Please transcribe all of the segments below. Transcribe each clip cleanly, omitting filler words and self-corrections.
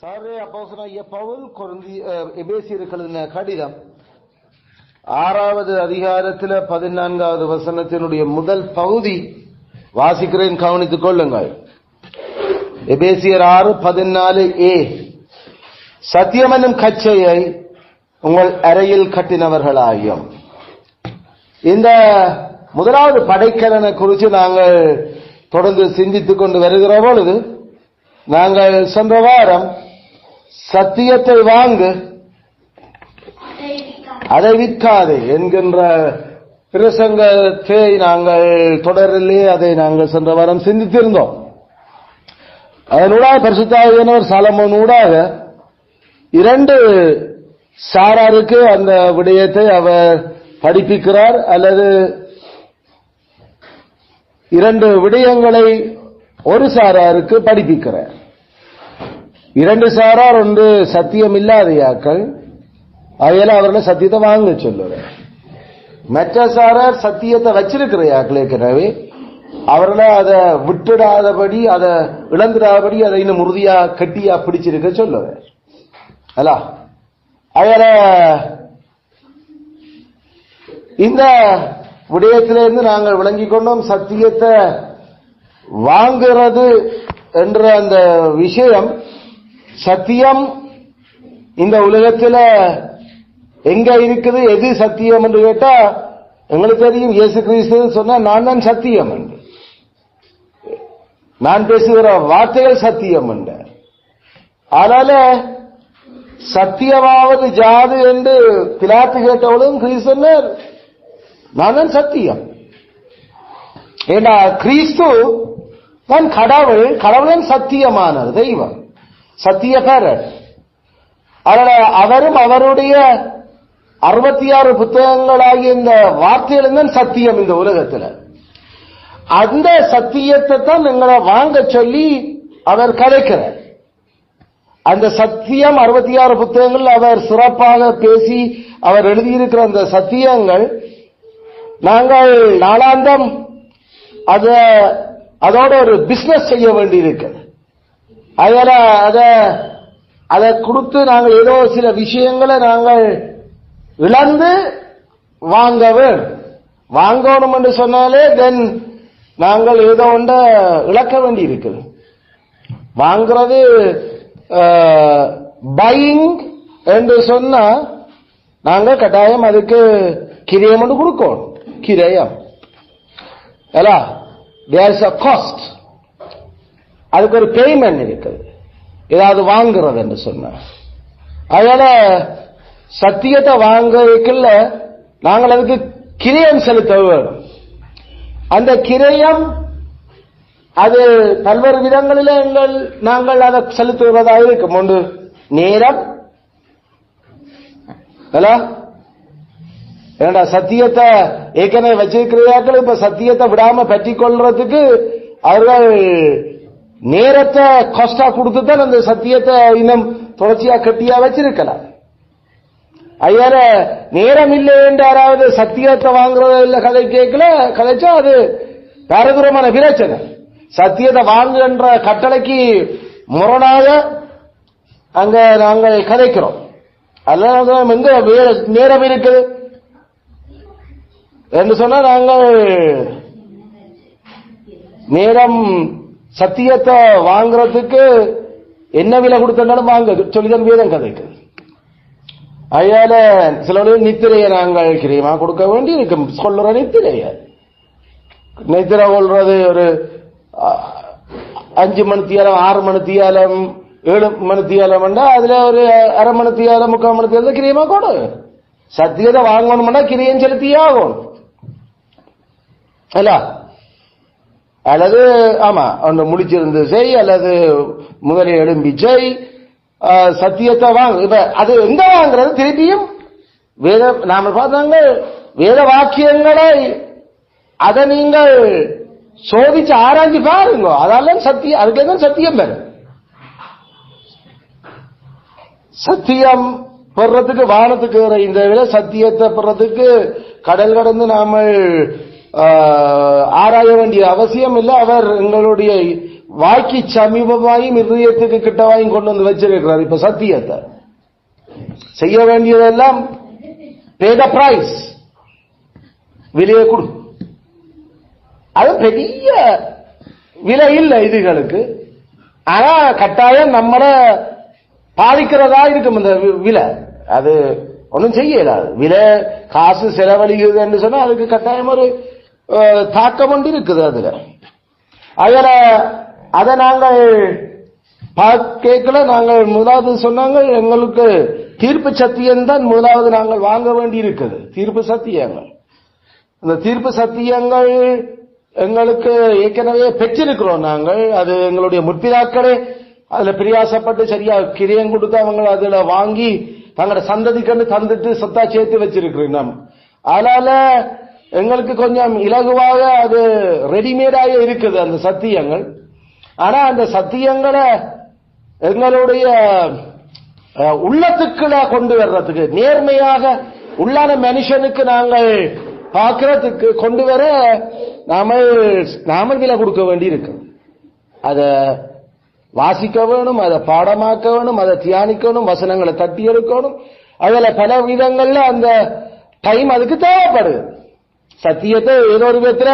சாரே அப்போஸ்தலனாகிய பவுல் எபேசியருக்கு எழுதின கடிதம் 6வது அதிகாரத்தில் 14வது வசனத்தினுடைய முதல் பகுதி வாசிக்கிறேன், கவனித்துக் கொள்ளுங்கள். எபேசியர் 6:14a. சத்தியம் என்னும் கச்சையை உங்கள் அறையில் கட்டினவர்களாயும். இந்த முதலாவது படைக்கலனை குறித்து நாங்கள் தொடர்ந்து சிந்தித்துக் கொண்டு வருகிற பொழுது, நாங்கள் சென்ற வாரம் சத்தியத்தை வாங்கு அதை விற்காதே என்கின்ற பிரசங்கத்தை நாங்கள் தொடரிலே அதை நாங்கள் சென்ற வாரம் சிந்தித்திருந்தோம். அதனூடாக பரிசுத்த ஆவியானவர் சாலமோனூடாக 2 சாராருக்கு அந்த விடயத்தை அவர் படிப்பிக்கிறார், அல்லது 2 விடயங்களை ஒரு சாராருக்கு படிப்பிக்கிறார். 2 சாரார், ஒன்று சத்தியம் இல்லாதையாக்கள், அவையில அவர்களை சத்தியத்தை வாங்க சொல்லுவார். மற்ற சாரார் சத்தியத்தை வச்சிருக்கிற யாக்கள் ஏற்கனவே அவர்களை அதை விட்டுடாதபடி, அதை இழந்துடாதபடி அதை இன்னும் உறுதியா கட்டியா பிடிச்சிருக்க சொல்லுவார். அல்ல அவையில இந்த விடயத்திலிருந்து நாங்கள் விளங்கிக் கொண்டோம், சத்தியத்தை வாங்குறது என்ற அந்த விஷயம். சத்தியம் இந்த உலகத்தில் எங்க இருக்குது, எது சத்தியம் என்று கேட்டா எங்களுக்கு தெரியும். இயேசு கிறிஸ்து சொன்னா நான் தான் சத்தியம் என்று, நான் பேசுகிற வார்த்தைகள் சத்தியம் என்று. அதனால சத்தியமாவது ஜாது என்று பிலாத்து கேட்டவளும் கிறிஸ்து சொன்னார், நான் தான் சத்தியம். ஏன்னா கிறிஸ்து தான் கடவுள், கடவுளின் சத்தியமானது தெய்வம், சத்தியக்காரர். அதனால அவரும் அவருடைய 66 புத்தகங்களாகிய இந்த வார்த்தைகள் தான் சத்தியம் இந்த உலகத்தில். அந்த சத்தியத்தை தான் எங்களை வாங்க சொல்லி அவர் கதைக்கிறார். அந்த சத்தியம் 66 புத்தகங்கள் அவர் சிறப்பாக பேசி அவர் எழுதியிருக்கிற அந்த சத்தியங்கள் நாங்கள் நாளாந்தம் அதோட ஒரு பிசினஸ் செய்ய வேண்டியிருக்கு. அதனால அதை கொடுத்து நாங்கள் ஏதோ சில விஷயங்களை நாங்கள் இழந்து வாங்க வேண்டும். வாங்கணும் என்று சொன்னாலே தென் நாங்கள் ஏதோ ஒன்றை இழக்க வேண்டி இருக்குது. வாங்கிறது பையிங் என்று சொன்னா நாங்கள் கட்டாயம் அதுக்கு கிரயம் ஒன்று கொடுக்கணும். கிரயம் there is a cost, அதுக்கு ஒரு பேமெண்ட் இருக்குது ஏதாவது வாங்குறது என்று சொன்ன. அதனால சத்தியத்தை வாங்கல நாங்கள் அதுக்கு கிரயம் செலுத்த வேண்டும். அந்த கிரயம் அது பல்வேறு விதங்களில் நாங்கள் அதை செலுத்துவதாக இருக்கும். ஒன்று நேரம், ஏன்னா சத்தியத்தை ஏற்கனவே வச்சிருக்கிறார்கள், இப்ப சத்தியத்தை விடாம பற்றி கொள்றதுக்கு அவர்கள் நேரத்தை காஸ்டா கொடுத்துதான் அந்த சத்தியத்தை இன்னும் தொடர்ச்சியா கட்டியா வச்சிருக்கலாம். ஐயார நேரம் இல்லை என்று யாராவது சத்தியத்தை வாங்குறத இல்ல கதை கேட்கல கதைச்சா அது பாரதூரமான பிரச்சனை. சத்தியத்தை வாங்குகின்ற கட்டளைக்கு முரணாக அங்க நாங்கள் கதைக்கிறோம். அதனால எங்க நேரம் இருக்குது என்று சொன்னா நாங்கள் நேரம் சத்தியத்தை வாங்குறதுக்கு என்ன விலை கொடுத்தாலும் வாங்க சொல்லிதான் வேதம் கதைக்கு. அதனால சில நித்திரையை நாங்கள் கிரியமா கொடுக்க வேண்டி இருக்கு. சொல்ற நித்திரை கொள்றது ஒரு 5 மணித்தியாலம் 6 மணித்தியாலம் 7 மணித்தியாலம் அதுல ஒரு அரை மணித்தியாலம் 3/4 மணித்தியாலம் கிரியமா கொடு. சத்தியத்தை வாங்கணும்னா கிரியம் செலுத்தியே ஆகும் அல்ல. அல்லது ஆமா ஒன்று முடிச்சிருந்து செய், அல்லது முதலே எழும்பி செய். சத்தியத்தை வாங்க. இப்ப அது எங்க வாங்குறது? திருப்பியும் வேத நாம பார்த்தாங்க வேத வாக்கியங்களை அதை நீங்கள் சோதிச்சு ஆராய்ச்சி பாருங்க. அதெல்லாம் சத்தியம், அதுக்கு சத்தியம் பெறும். சத்தியம் பெறத்துக்கு வானத்துக்கு இந்த விட சத்தியத்தை பெறத்துக்கு கடல் கடந்து நாம ஆராய வேண்டிய அவசியம் இல்லை. அவர் எங்களுடைய வாய்க்கு சமீபமாயும் இதயத்துக்கு கிட்டவாயும் கொண்டு வந்து வச்சிருக்கிறார். இப்ப சத்தியத்தை செய்ய வேண்டியதெல்லாம் pay the price, விலையை கொடு. அது பெரிய விலை இல்லை இதுகளுக்கு. ஆனா கட்டாயம் நம்மள பாதிக்கிறதா இருக்கும் இந்த விலை. அது ஒன்றும் செய்யலாது. விலை காசு செலவழிகிறது என்று சொன்னா அதுக்கு கட்டாயம் ஒரு தாக்கம் ஒன்று இருக்குது அதுல. அதுல அதை நாங்கள் கேட்கல. நாங்கள் முதலாவது சொன்னாங்க எங்களுக்கு தீர்ப்பு சத்தியம் தான் முதலாவது நாங்கள் வாங்க வேண்டி இருக்குது. தீர்ப்பு சத்தியங்கள், இந்த தீர்ப்பு சத்தியங்கள் எங்களுக்கு ஏற்கனவே பெற்றிருக்கிறோம் நாங்கள். அது எங்களுடைய முற்பிதாக்களே அதுல பிரியாசப்பட்டு சரியா கிரியம் கொடுத்து அவங்க அதுல வாங்கி தங்களோட சந்ததிக்கு தந்துட்டு சொத்தா சேர்த்து வச்சிருக்கிறோம் நாம். அதனால எங்களுக்கு கொஞ்சம் இலகுவாக அது ரெடிமேடாக இருக்குது அந்த சத்தியங்கள். ஆனா அந்த சத்தியங்களை எங்களுடைய உள்ளத்துக்குள்ள கொண்டு வர்றதுக்கு, நேர்மையாக உள்ளான மனுஷனுக்கு நாங்கள் பார்க்கறதுக்கு கொண்டு வர நாம விலை கொடுக்க வேண்டி இருக்கு. அதை வாசிக்க வேணும், அதை பாடமாக்க வேணும், அதை தியானிக்கணும், வசனங்களை தட்டி எடுக்கணும். அதுல பல விதங்கள்ல அந்த டைம் அதுக்கு தேவைப்படுது. சத்தியத்தை ஏதோ ஒரு விதத்துல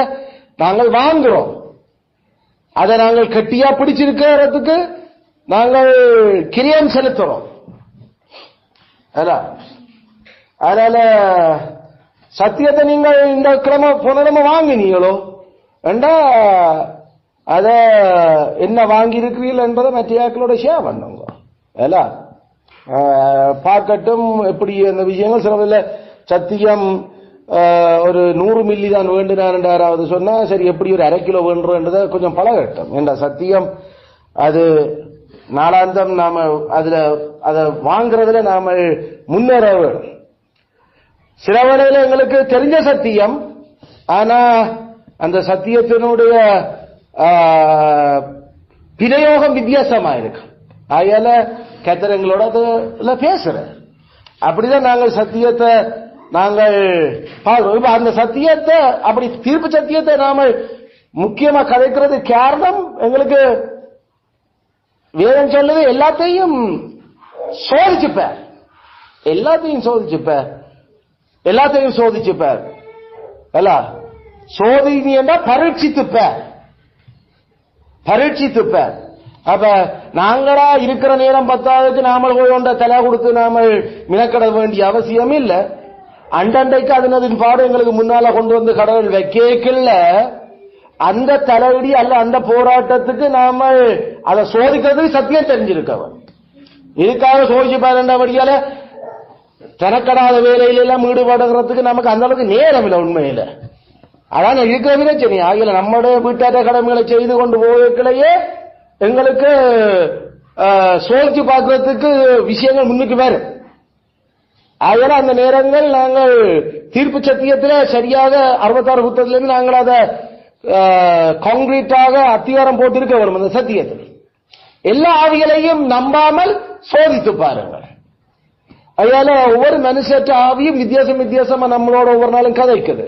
நாங்கள் வாங்குறோம். அதை நாங்கள் கட்டியா பிடிச்சிருக்கிறதுக்கு நாங்கள் கிரியம் செலுத்துறோம். அதனால சத்தியத்தை நீங்கள் இந்த கிழமை போன கிழமை வாங்கினீங்களோ என்றா அத என்ன வாங்கி இருக்கிறீர்கள் என்பதை மற்றையாக்களோட ஷேர் பண்ணுங்க. பார்க்கட்டும் எப்படி அந்த விஷயங்கள். சில சத்தியம் ஒரு 100 மில்லி தான் வேண்டுனார் யாராவது சொன்னா சரி, எப்படி ஒரு 1/2 கிலோ வேண்டுன்றதை கொஞ்சம் பழகட்டும். என்ற சத்தியம் அது நாளாந்தம் நாம அதுல அதை வாங்குறதுல நாம முன்னேற வேணும். சில வேளையில எங்களுக்கு தெரிஞ்ச சத்தியம், ஆனா அந்த சத்தியத்தினுடைய பிரயோகம் வித்தியாசமா இருக்கு. அதனால கத்திரங்களோட அதுல பேசுற அப்படிதான் நாங்கள் சத்தியத்தை நாங்கள் பார்க்கிறோம். அந்த சத்தியத்தை அப்படி தீர்ப்பு சத்தியத்தை நாம முக்கியமா கதைக்கிறது காரணம், எங்களுக்கு வேதம் சொல்லுது எல்லாத்தையும் சோதிச்சுப்ப, எல்லாத்தையும் சோதிச்சுப்ப சோதினா பரீட்சித்துப்ப. அப்ப நாங்களா இருக்கிற நேரம் பத்தாவதுக்கு நாம போய் ஒன்ற தலை கொடுத்து நாம மினக்கட வேண்டிய அவசியம் இல்லை. அண்டண்டைக்கு அதனதின் பாடு எங்களுக்கு முன்னால கொண்டு வந்து கடவுள் வைக்கல. அந்த தலையடி அல்ல அந்த போராட்டத்துக்கு நாம அதை சோதிக்கிறதுக்கு சத்தியம் தெரிஞ்சிருக்கவன். இதுக்காக சோதிச்சு பாருண்டபடியால தனக்கடாத வேலையில எல்லாம் ஈடுபடுறதுக்கு நமக்கு அந்த அளவுக்கு நேரம் இல்லை உண்மையில. அதான் இருக்கிற பிரச்சனை. ஆகிய நம்முடைய வீட்டாட்ட கடமைகளை செய்து கொண்டு போவதற்களையே எங்களுக்கு சோதிச்சு பார்க்கறதுக்கு விஷயங்கள் முன்னுக்கு வேற. ஆகல அந்த நேரங்கள் நாங்கள் தீர்ப்பு சத்தியத்தில் சரியாக 66 புத்தகத்திலிருந்து நாங்கள் அதை கான்கிரீட்டாக அத்திவாரம் போட்டிருக்க வரும். அந்த சத்தியத்தில் எல்லா ஆவிகளையும் நம்பாமல் சோதித்து பாருங்கள். அதனால ஒவ்வொரு மனுஷற்ற ஆவியும் வித்தியாசமா நம்மளோட ஒவ்வொரு நாளும் கதைக்குது.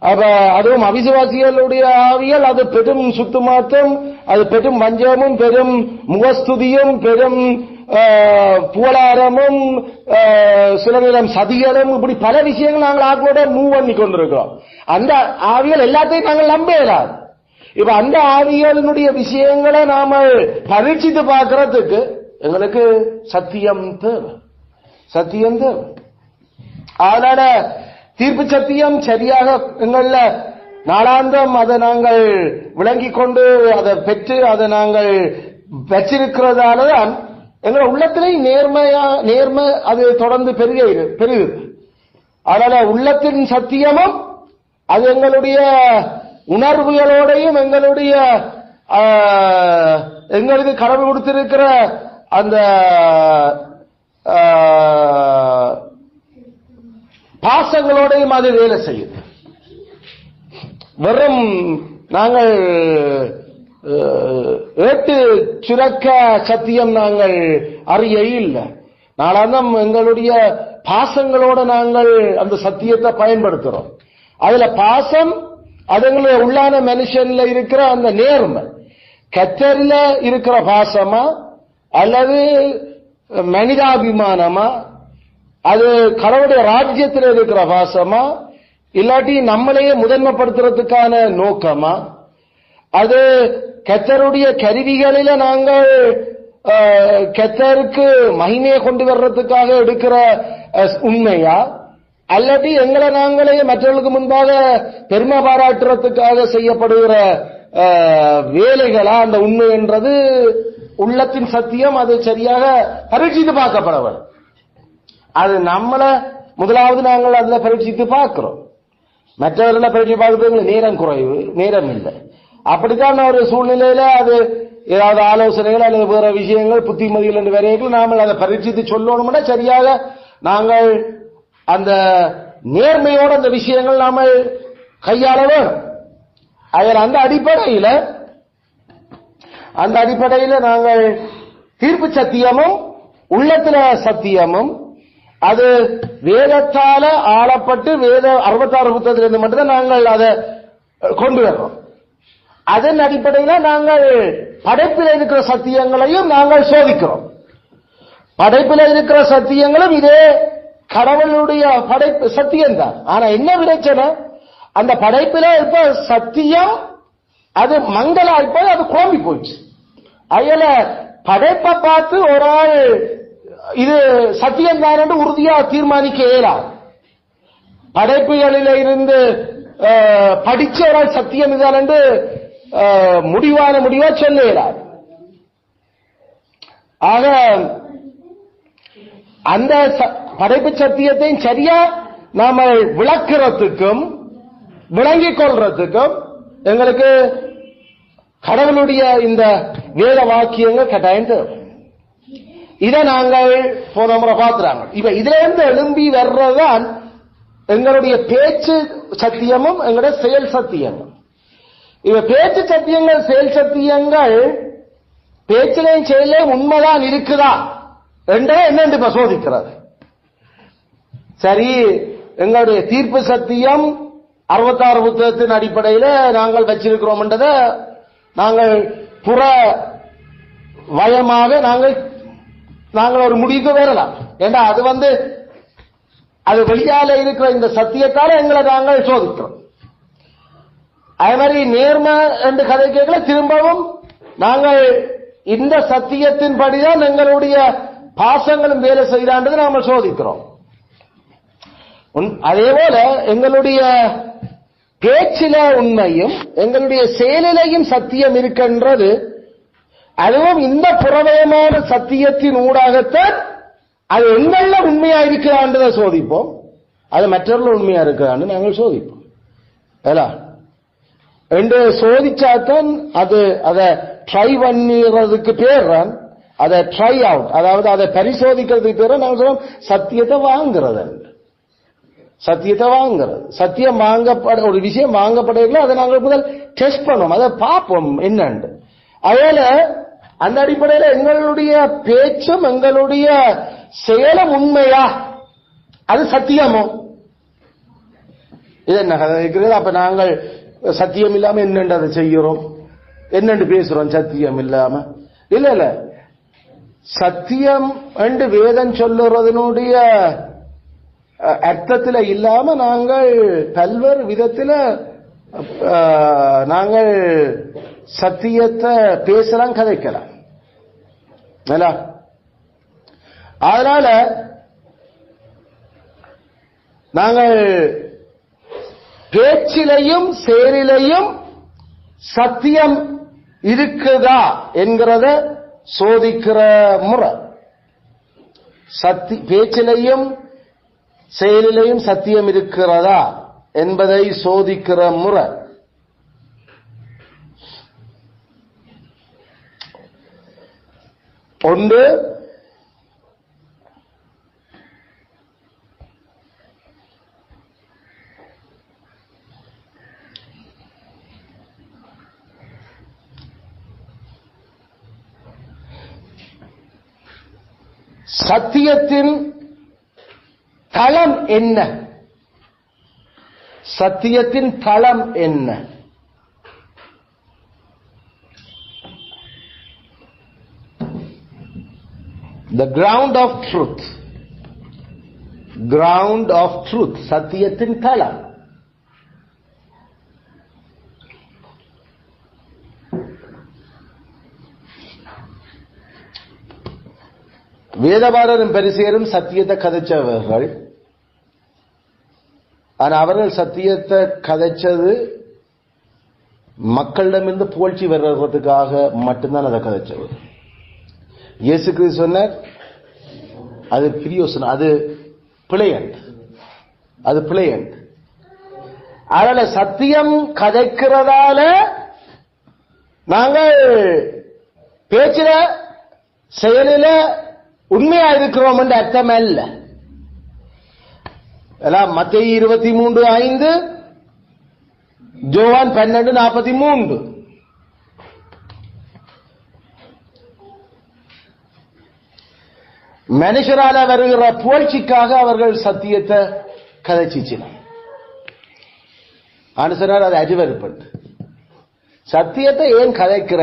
அப்ப அதுவும் அவிசுவாசிகளுடைய ஆவியல் அது பெரும் சுத்துமாத்தம், அது பெரும் வஞ்சமும் பெரும் முகஸ்துதியும் பெரும் புகழாரமும் சில நேரம் சதிகளும், இப்படி பல விஷயங்கள் நாங்கள் ஆக்களோட மூவ் பண்ணி கொண்டிருக்கிறோம். அந்த ஆவியல் எல்லாத்தையும் நாங்கள் நம்ப இயலாது. இப்ப அந்த ஆவியலினுடைய விஷயங்களை நாம பரீட்சித்து பார்க்கறதுக்கு எங்களுக்கு சத்தியம் தேவை. அதனால தீர்ப்பு சத்தியம் சரியாக எங்கள நாளாந்தம் அதை நாங்கள் விளங்கிக் கொண்டு அதை பெற்று அதை நாங்கள் வச்சிருக்கிறதாலதான் எங்கள் உள்ளத்திலே நேர்மை அது தொடர்ந்து பெருகுது. அதனால உள்ளத்தின் சத்தியமும் அது எங்களுடைய உணர்வுகளோடையும் எங்களுக்கு கடவுள் கொடுத்திருக்கிற அந்த பாசங்களோடையும் அது வேலை செய்யுது. வெறும் நாங்கள் ஏட்டு சுரக்க சத்தியம் நாங்கள் அறிய இல்லை. நாளாந்தம் எங்களுடைய பாசங்களோட நாங்கள் அந்த சத்தியத்தை பயன்படுத்துறோம். அதுல பாசம் அது எங்களுடைய உள்ளான மனுஷன்ல இருக்கிற அந்த நேர்மை. கத்தரில இருக்கிற பாசமா அல்லது மனிதாபிமானமா, அது கடவுளுடைய ராஜ்யத்தில் இருக்கிற பாசமா, இல்லாட்டி நம்மளையே முதன்மைப்படுத்துறதுக்கான நோக்கமா, அது கத்தருடைய கருவிகளில நாங்கள் கத்தருக்கு மகிமையை கொண்டு வர்றதுக்காக எடுக்கிற உண்மையா, அல்லது எங்களை நாங்களே மற்றவர்களுக்கு முன்பாக பெருமை பாராட்டுறதுக்காக செய்யப்படுகிற வேலைகளா அந்த உண்மை என்றது உள்ளத்தின் சத்தியம். அது சரியாக பரீட்சித்து பார்க்கப்பட வேண்டும். அது நம்மள முதலாவது நாங்கள் அதுல பரீட்சித்து பார்க்கிறோம். மற்றவர்களை பரீட்சை பார்க்கறதுக்கு நேரம் குறைவு, நேரம் இல்லை. அப்படித்தான் ஒரு சூழ்நிலையில அது ஏதாவது ஆலோசனைகள் அல்லது வேற விஷயங்கள் புத்திமதிகள் என்று வரைக்கும் நாமல் அதை பரீட்சித்து சொல்லணும்னா சரியாக நாங்கள் அந்த நேர்மையோட அந்த விஷயங்கள் நாம கையாள வேணும். அதில் அந்த அடிப்படையில் நாங்கள் தீர்ப்பு சத்தியமும் உள்ளத்துல சத்தியமும் அது வேதத்தால ஆளப்பட்டு வேத 66 புத்தகத்திலிருந்து மட்டும்தான் நாங்கள் அதை கொண்டு வர்றோம். அதன் அடிப்படையில் நாங்கள் படைப்பில் இருக்கிற சத்தியங்களையும் நாங்கள் சோதிக்கிறோம். படைப்பில் இருக்கிற சத்தியங்களும் இதே கடவுளுடைய படைப்பு சத்தியம் தான். ஆனா என்ன பிரச்சனை, அந்த படைப்பில இப்ப சத்தியம் அது மங்களாய்ப்போய் அது குழம்பி போச்சு. அதுல படைப்பை பார்த்து ஒரு ஆள் இது சத்தியம் தான் என்று உறுதியா தீர்மானிக்க இயலாது. படைப்புகளில இருந்து படிச்ச ஒரு ஆள் சத்தியம் இதுதான் என்று முடிவா சொல்ல இயலாது. ஆக அந்த படைப்பு சத்தியத்தை சரியா நாம விளக்குறதுக்கும் விளங்கிக் கொள்றதுக்கும் எங்களுக்கு கடவுளுடைய இந்த வேத வாக்கியங்கள் கட்டாயம் தேவை. இதை நாங்கள் போன முறை பார்த்துறாங்க. இப்ப இதுல இருந்து எழும்பி வர்றதுதான் எங்களுடைய பேச்சு சத்தியமும் எங்களுடைய செயல் சத்தியங்கள். இப்ப பேச்சு சத்தியங்கள் செயல் சத்தியங்கள் பேச்சிலையும் செயலையும் உண்மைதான் இருக்குதா என்றே என்னென்று இப்ப சோதிக்கிறது. சரி, எங்களுடைய தீர்ப்பு சத்தியம் 66 புத்தகத்தின் அடிப்படையில் நாங்கள் வச்சிருக்கிறோம் என்றதை நாங்கள் புற வயமாக நாங்கள் ஒரு முடிவுக்கு வரலாம். ஏன்னா அது வெளியால இருக்கிற இந்த சத்தியத்தால எங்களை நாங்கள் சோதிக்கிறோம். அதே மாதிரி நேர்மை என்று கதை கேட்கல திரும்பவும் நாங்கள் இந்த சத்தியத்தின் படிதான் எங்களுடைய பாசங்களும் வேலை செய்தான்றது நாங்கள் சோதிக்கிறோம். அதே போல எங்களுடைய பேச்சில உண்மையும் எங்களுடைய செயலிலையும் சத்தியம் இருக்கின்றது. அதுவும் இந்த புறவயமான சத்தியத்தின் ஊடாகத்தான் அது எங்கள உண்மையா இருக்கிறான்றதை சோதிப்போம். அது மற்றவர்கள் உண்மையா இருக்கிறான்னு நாங்கள் சோதிப்போம். என்று சோதிச்சாத்தான் அதை ட்ரை பண்ணிடுறதுக்கு பேர் தான் அதை ட்ரை அவுட், அதாவது அதை பரிசோதிக்கிறதுக்கு பேர் நாங்கள் சொல்றோம் சத்தியத்தை வாங்குறது. சத்தியம் வாங்கப்பட ஒரு விஷயம் வாங்கப்படல அதை நாங்கள் முதல் டெஸ்ட் பண்ணுவோம், அதை பார்ப்போம் என்னன்னு. அதனால அந்த அடிப்படையில் எங்களுடைய பேச்சும் எங்களுடைய செயலும் உண்மையா அது சத்தியமோ இது என்ன கதை இருக்கிறது. அப்ப நாங்கள் சத்தியம் இல்லாம என்னென்று அதை செய்கிறோம், என்னென்று பேசுறோம் சத்தியம் இல்லாம. இல்ல சத்தியம் என்று வேதம் சொல்லுறதனுடைய அர்த்தத்தில் இல்லாம நாங்கள் பல்வேறு விதத்தில் நாங்கள் சத்தியத்தை பேசலாம், கதைக்கலாம். அதனால நாங்கள் பேச்சிலையும் செயலிலையும் சத்தியம் இருக்குதா என்கிறத சோதிக்கிற முறை. பேச்சிலையும் செயலிலையும் சத்தியம் இருக்கிறதா என்பதை சோதிக்கிற முறை. ஒன்று, சத்தியத்தின் தளம் என்ன? சத்தியத்தின் தளம் என்ன? the ground of truth. Ground of truth. சத்தியத்தின் தளம். வேதபாரரும் பரிசேயரும் சத்தியத்தை கதைச்சவர்கள். ஆனா அவர்கள் சத்தியத்தை கதைச்சது மக்களிடமிருந்து புகழ்ச்சி வர்றதுக்காக மட்டும்தான் அதை கதைச்சவர். இயேசு கிறிஸ்து சொன்னார், அது பிரியோசனம், அது பிழையண்ட், அது பிழையண்ட். அதனால சத்தியம் கதைக்கிறதால நாங்கள் பேச்சில செயலில உண்மையா இருக்கிறோம் என்று அர்த்தம் அல்ல. மத்தேயு 23:5, யோவான் 12:43. மனுஷரால வருகிற புகழ்ச்சிக்காக அவர்கள் சத்தியத்தை கதைச்சிச்சினார். ஆனுசரால் அது அடிவருப்பட்டு சத்தியத்தை ஏன் கதைக்கிற,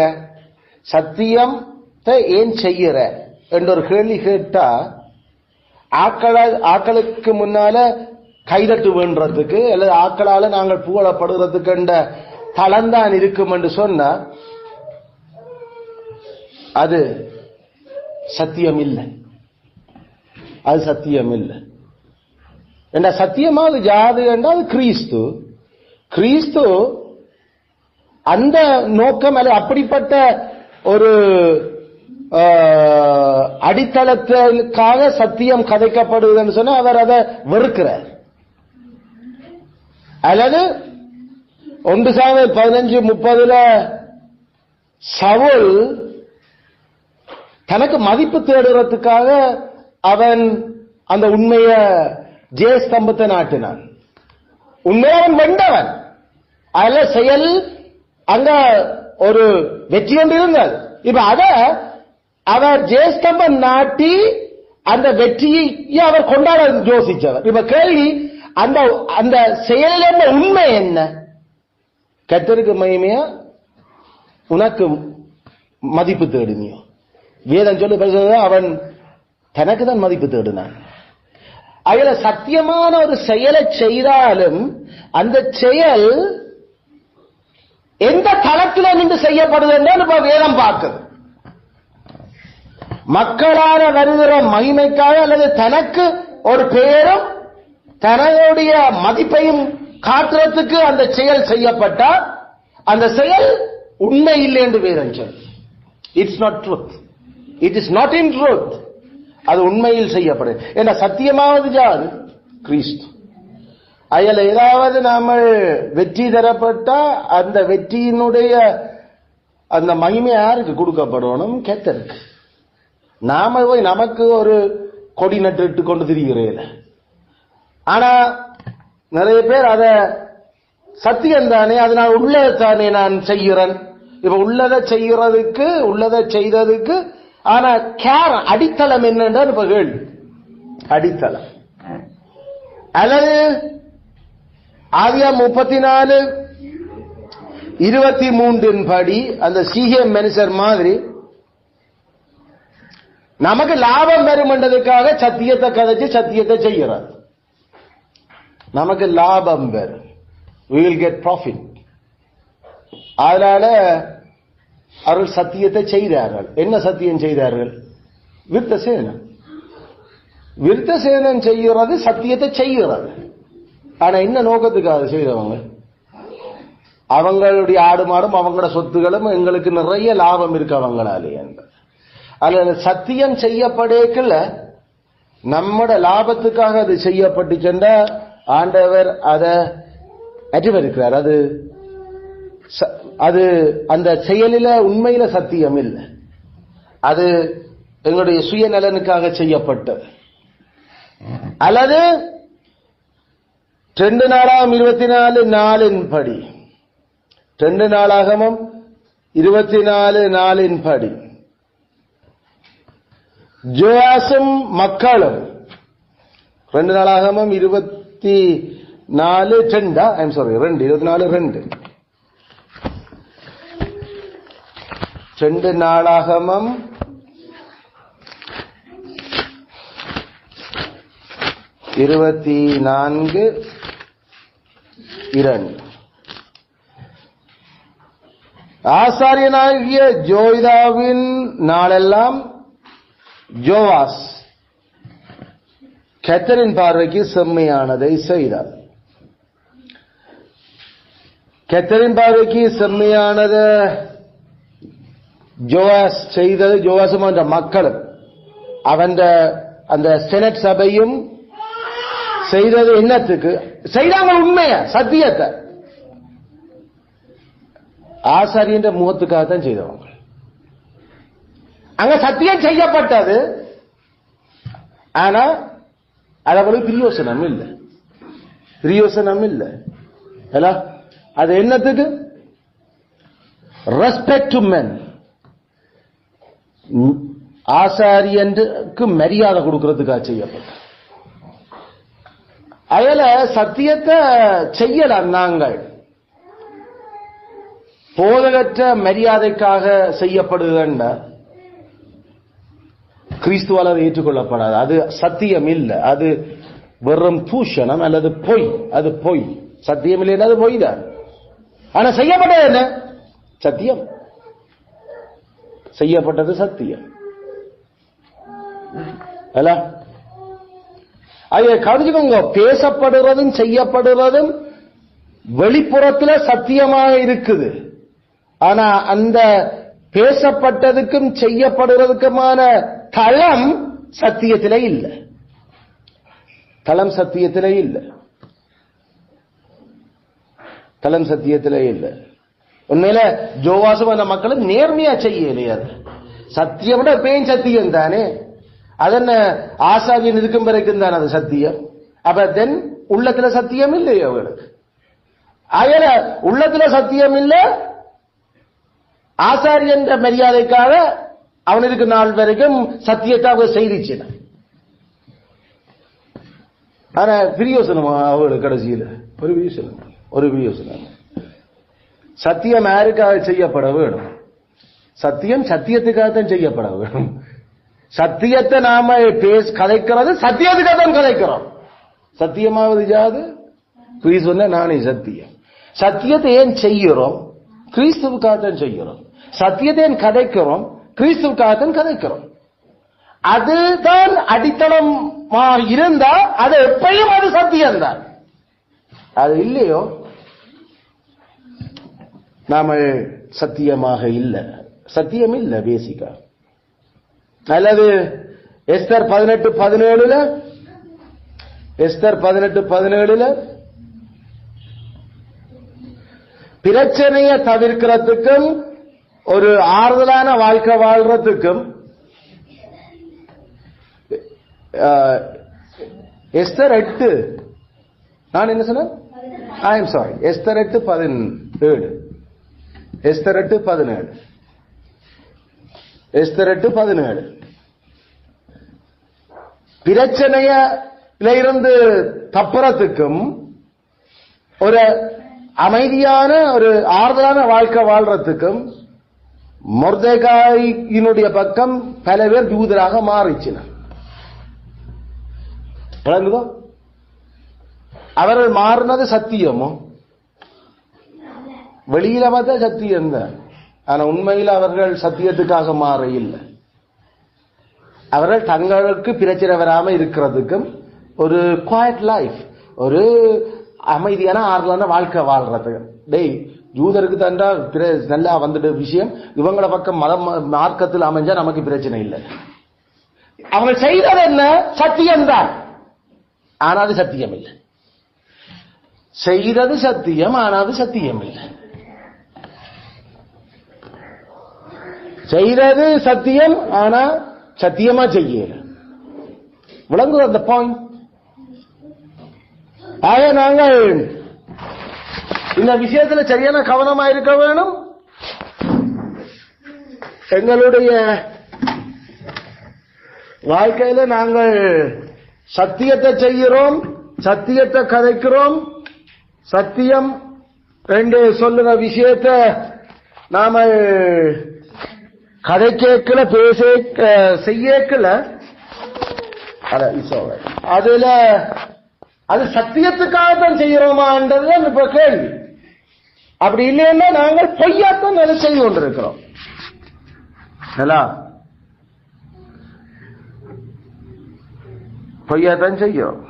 சத்தியத்தை ஏன் செய்யற என்ற ஒரு கேள்வி கேட்டா ஆக்களுக்கு முன்னால கைதட்டு வேண்டதுக்கு அல்லது ஆக்களால நாங்கள் புகழப்படுகிறதுக்கு என்ற தளம்தான் இருக்கும் என்று சொன்னா அது சத்தியம் இல்லை. அது சத்தியம் இல்லை. என்ற சத்தியமாவது ஜாது என்றால் கிறிஸ்து. கிறிஸ்து அந்த நோக்கம் அல்ல அப்படிப்பட்ட ஒரு அடித்தளத்திற்காக சத்தியம் கதைக்கப்படுவதுன்னு சொன்னா அவர் அதை வெறுக்கிறார். அல்லது 1 சாமுவேல் 15:30 சவுல் தனக்கு மதிப்பு தேடுறதுக்காக அவன் அந்த உண்மைய ஜெயஸ்தம்பத்தை நாட்டினான். உண்மையை அவன் வென்றவன். அதுல செயல் அங்க ஒரு வெற்றி ஒன்று இருந்தது. இப்ப அத அவர் ஜெயஸ்தம்பம் நாட்டி அந்த வெற்றியை அவர் கொண்டாட யோசிச்சவர். இப்ப கேள்வி, அந்த அந்த செயலில் என்ன உண்மை என்ன? கர்த்தருக்கு மகிமையா உனக்கு மதிப்பு தேடினியோ? வேதம் சொல்லி அவன் தனக்கு தான் மதிப்பு தேடினான். அதுல சத்தியமான ஒரு செயலை செய்தாலும் அந்த செயல் எந்த தளத்தில் நின்று செய்யப்படுது என்றால் இப்ப வேதம் பார்க்குது. மக்களான வருகிற மகிமைக்காக அல்லது தனக்கு ஒரு பெயரும் தன்னுடைய மதிப்பையும் காட்டுறதுக்கு அந்த செயல் செய்யப்பட்டால் அந்த செயல் உண்மை இல்லை என்று வேதம் சொல்லுது. It's not truth. It is not in truth. அது உண்மையில் செய்யப்படும். என்ற சத்தியமாவது ஜாது கிறிஸ்து. அதில் ஏதாவது நாம வெற்றி தரப்பட்டா அந்த வெற்றியினுடைய அந்த மகிமை யாருக்கு கொடுக்கப்படணும்? கர்த்தருக்கு. நாம போய் நமக்கு ஒரு கொடி நட்டு கொண்டு திரிகிறேன். ஆனா நிறைய பேர் அத சத்தியம் தானே, அதனால உள்ளதானே நான் செய்கிறேன். இப்ப உள்ளதை செய்யறதுக்கு உள்ளதை செய்ததுக்கு ஆனா அடித்தளம் என்னன்றால் இப்ப கேள்வி. அடித்தளம் அல்லது ஆதியாகமம் 34:23 படி அந்த சீகேம் மனுஷர் மாதிரி நமக்கு லாபம் வரும் என்றதுக்காக சத்தியத்தை கதைச்சு சத்தியத்தை செய்கிறார். நமக்கு லாபம் வரும். we will get profit. அதனால அவர்கள் சத்தியத்தை செய்தார்கள். என்ன சத்தியம் செய்தார்கள்? விருத்த சேனம். விருத்த சேனம் செய்கிறது சத்தியத்தை செய்கிறது. ஆனா என்ன நோக்கத்துக்காக செய்தவங்க? அவங்களுடைய ஆடு மாடும் அவங்களோட சொத்துகளும் எங்களுக்கு நிறைய லாபம் இருக்கு அவங்களாலே என்று. அதுல சத்தியம் செய்யப்படேக்கல நம்மட லாபத்துக்காக அது செய்யப்பட்டு சென்ற ஆண்டவர் அதை அற்றிவருக்கிறார். அது அந்த செயலில உண்மையில சத்தியம் இல்லை. அது எங்களுடைய சுயநலனுக்காக செய்யப்பட்டது. அல்லது 2 நாளாகமம் 24:4 படி 2 நாளாகமம் 24:4 படி ஜோயாசும் மக்களும் 2 நாளாகமம் 24:2 ஐம் சாரி 24:2 2 நாளாகமம் 24:2 ஆசாரியனாகிய ஜோய்தாவின் நாளெல்லாம் ஜோவாஸ் கர்த்தரின் பார்வைக்கு செம்மையானதை செய்தார். கர்த்தரின் பார்வைக்கு செம்மையானத ஜோவாஸ் செய்தது. ஜோவாசும் அந்த மக்களும் அவன் அந்த செனட் சபையும் செய்தது என்னத்துக்கு செய்தாங்க? உண்மைய சத்தியத்தை ஆசாரியன்ற முகத்துக்காகத்தான் செய்தவங்க. அங்க சத்தியம் செய்யப்பட்டது. ஆனா அது அவளுக்கு பிரியோசனம் இல்லை. பிரியோசனம் இல்லை. அது என்னத்துக்கு? Respect to men. ஆசாரியனுக்கு மரியாதை கொடுக்கிறதுக்காக செய்யப்பட்ட. அதுல சத்தியத்தை செய்யலாம். நாங்கள் போதகற்ற மரியாதைக்காக செய்யப்படுகின்ற கிறிஸ்துவால் அது ஏற்றுக்கொள்ளப்படாது. அது சத்தியம் இல்லை. அது வெறும் தூஷணம் அல்லது பொய். அது பொய். சத்தியம் இல்லைன்னா அது பொய் தான். ஆனா செய்யப்பட்டது என்ன? சத்தியம். செய்யப்பட்டது சத்தியம். அது கவனிச்சுக்கோங்க. பேசப்படுறதும் செய்யப்படுறதும் வெளிப்புறத்தில் சத்தியமாக இருக்குது. ஆனா அந்த பேசப்பட்டதுக்கும் செய்யப்படுறதுக்குமான தளம் சத்தியத்திலே இல்லை. தளம் சத்தியத்திலே இல்லை. தளம் சத்தியத்திலே இல்லை. உண்மையில ஜோவாசும் அந்த மக்களும் நேர்மையா செய்யலையா? சத்தியம் விட பேன் சத்தியம் தானே. அதென்ன ஆசாரியன் இருக்கும் வரைக்கும் தானே அது சத்தியம். அப்ப தென் உள்ளத்துல சத்தியம் இல்லையே அவங்களுக்கு. ஆகல உள்ளத்துல சத்தியம் இல்ல. ஆசாரியன் மரியாதைக்காக அவனுக்கு நாள் வரைக்கும் சத்தியத்தை செய்திச்சு. ஆனா பிரியோசனமா அவங்களுக்கு கடைசியில் ஒரு பிரியோசனம். சத்தியம் யாருக்காக செய்யப்பட வேணும்? சத்தியம் சத்தியத்துக்காகத்தான் செய்யப்பட வேணும். சத்தியத்தை நாம கதைக்கிறது சத்தியத்துக்காக தான் கதைக்கிறோம். சத்தியமாவது ஜாது கிறிஸ்து சொன்ன நானே சத்தியம். சத்தியத்தை ஏன் செய்கிறோம்? கிறிஸ்துவுக்காகத்தான் செய்கிறோம். சத்தியத்தை ஏன் கதைக்கிறோம்? கிறிஸ்துவுக்காகத்தான் கதைக்கிறோம். அதுதான் அடித்தளம் இருந்தா அது எப்பயும் அது சத்தியம்தான். அது இல்லையோ நாம சத்தியமாக இல்லை. சத்தியம் இல்லை பேசிக்கா. அல்லது எஸ்தர் 18:17 எஸ்தர் 18:17 பிரச்சனையை தவிர்க்கிறதுக்கும் ஒரு ஆறுதலான வாழ்க்கை வாழ்றதுக்கும் எஸ்தர் 8 நான் என்ன சொன்னேன்? I am sorry. Esther 8:17 Esther 8:17 Esther 8:17 பிரச்சனையில இருந்து தப்புறத்துக்கும் ஒரு அமைதியான ஒரு ஆறுதலான வாழ்க்கை வாழ்றதுக்கும் மொர்தெகாயினுடைய பக்கம் பல பேர் யூதராக மாறிச்சினர். விளங்குதோ? அவர்கள் மாறினது சத்தியமோ? வெளியில பார்த்தா சத்தியம் தான். ஆனா உண்மையில் அவர்கள் சத்தியத்துக்காக மாற இல்லை. அவர்கள் தங்களுக்கு பிரச்சனை வராம இருக்கிறதுக்கும் ஒரு குவாய்ட் லைஃப், ஒரு அமைதியான ஆறுதலான வாழ்க்கை வாழ்றது. டேய் யூதருக்கு தாண்டா நல்லா வந்துட்டு விஷயம். இவங்கள பக்கம் மதம் மார்க்கத்தில் அமைஞ்சா நமக்கு பிரச்சனை இல்லை. அவங்க செய்தது என்ன? சத்தியம்தான். ஆனா அது சத்தியம் இல்லை. செய்தது சத்தியம், ஆனா அது சத்தியம் இல்லை. செய்தது சத்தியம், ஆனா சத்தியமா செய்யல. விளங்குது அந்த பாயிண்ட்? ஆக நாங்கள் இந்த விஷயத்துல சரியான கவனமா இருக்க வேணும். எங்களுடைய வாழ்க்கையில நாங்கள் சத்தியத்தை செய்கிறோம், சத்தியத்தை கதைக்கிறோம். சத்தியம் ரெண்டு சொல்லுற விஷயத்தை நாம கதை கேட்கல, பேச செய்யக்கல. அதுல அது சத்தியத்துக்காகத்தான் செய்யறோமான்றது இப்ப கேள்வி. அப்படி இல்லைன்னா நாங்கள் பொய்யாத்தான் அதை செய்து கொண்டிருக்கிறோம். பொய்யாத்தான் செய்யும்.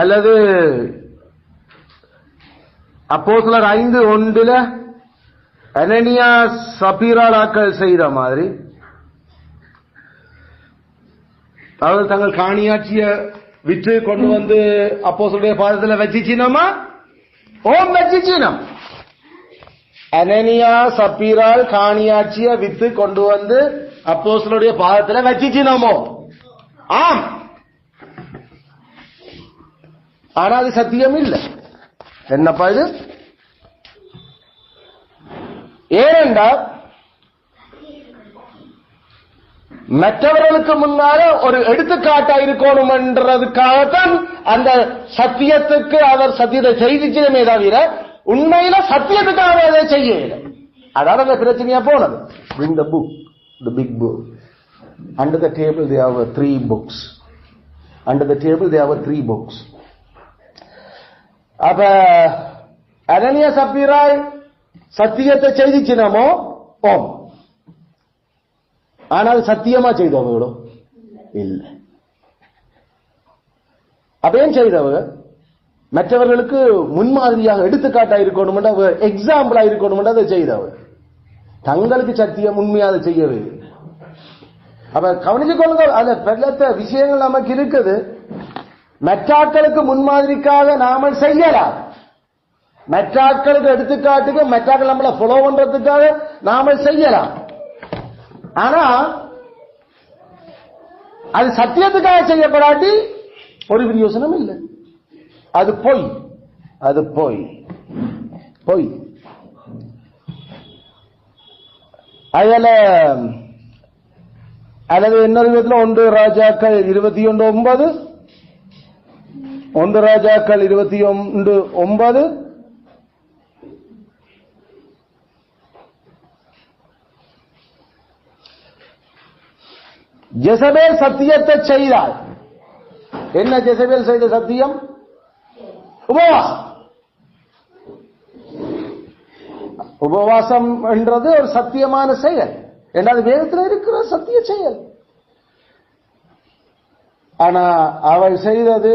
அல்லது அப்போஸ்தலர் 5:1 அனனியா சபீராக்கள் செய்த மாதிரி அவர்கள் தங்கள் காணியாட்சிய விற்று கொண்டு வந்து அப்போஸ்தலருடைய பாதத்தில் வச்சிச்சினமா? வச்சிச்சினம். அனனியா சபீரால் காணியாட்சிய வித்து கொண்டு வந்து அப்போஸ்தலருடைய பாதத்தில் வச்சிச்சினமோ? ஆம். ஆனா அது சத்தியம் இல்லை. என்னப்பா இது? ஏனென்றால் மற்றவர்களுக்கு முன்னால ஒரு எடுத்துக்காட்டா இருக்கணும் என்றதுக்காகத்தான் அந்த சத்தியத்துக்கு அவர் சத்தியத்தை செய்திச்சுமே தவிர உண்மையில சத்தியத்துக்காக அதை செய்யல. அதாவது அந்த பிரச்சனையா போனது. Bring the book, the big book. Under the table there were 3 books. Under the table there were 3 books. அப்ப அனனியா சப்பீராய் சத்தியத்தை செய்திச்சினமோ? ஓம். ஆனால் சத்தியமா செய்தவங்களோ? இல்லை. அப்பேன் செய்தவங்க மற்றவர்களுக்கு முன்மாதிரியாக எடுத்துக்காட்டா இருக்கணும், எக்ஸாம்பிளா இருக்கணும் அதை செய்தவங்க. தங்களுக்கு சத்தியம் உண்மையாக செய்யவே. அப்ப கவனிச்சு கொள்ளுங்க, அந்த பெருத்த விஷயங்கள் நமக்கு இருக்குது. மற்றாக்களுக்கு முன்மாதிரிக்காக நாம செய்யலாம். மற்றாக்களுக்கு எடுத்துக்காட்டுக்கு மற்றாக்கள் நம்மளை ஃபாலோ பண்றதுக்காக நாம செய்யலாம். ஆனா அது சத்தியத்துக்காக செய்யப்படாட்டி ஒரு பிரயோசனம் இல்லை. அது பொய். அது பொய். பொய். அதுல அல்லது இன்னொரு விதத்தில் 1 ராஜாக்கள் 21:9 1 ராஜாக்கள் 21:9 ஜெசபேல் சத்தியத்தை செய்தாள். என்ன ஜெசபேல் செய்த சத்தியம்? உபவாசம். உபவாசம் என்றது ஒரு சத்தியமான செயல். என்றால் வேதத்தில் இருக்கிற சத்திய செயல். ஆனா அவள் செய்தது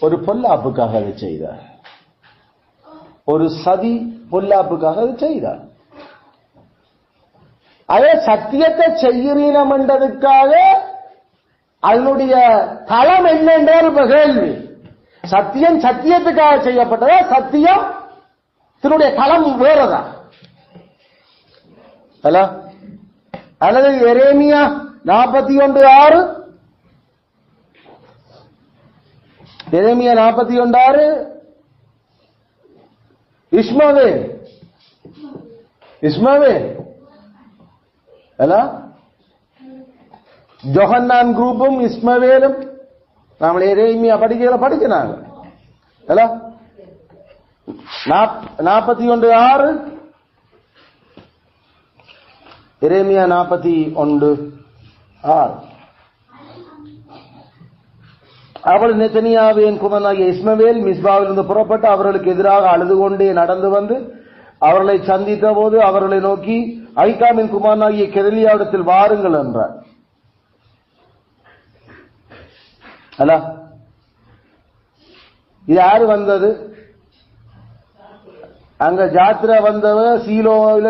ஒரு பொல்லாப்புக்காக அதை செய்தார். ஒரு சதி பொல்லாப்புக்காக அதை செய்தார். அதே சத்தியத்தை செய்கிறீனம் என்றதுக்காக அதனுடைய தளம் என்னென்றால் இப்ப கேள்வி. சத்தியம் சத்தியத்துக்காக செய்யப்பட்டதா? சத்தியம் இதனுடைய தளம் வேறதா? அல்லது எரேமியா 41:6 எரேமியா 41:6 இஸ்மவேல் ஜொஹன்னான் குரூப்பும் இஸ்மவேலும் நம்மளே எரேமியா படிக்கிறாங்க. 41:6 எரேமியா 41:6 அவள் நெதனியாவின் குமாரனாகிய இஸ்மவேல் மிஸ்பாவிலிருந்து புறப்பட்டு அவர்களுக்கு எதிராக அழுது கொண்டே நடந்து வந்து அவர்களை சந்தித்த போது அவர்களை நோக்கி ஐகாமின் குமாரனாகிய கெதலியாவிடத்தில் வாருங்கள் என்றார். இது யாரு வந்தது? அங்க ஜாத்திரா வந்தவ சீலோவில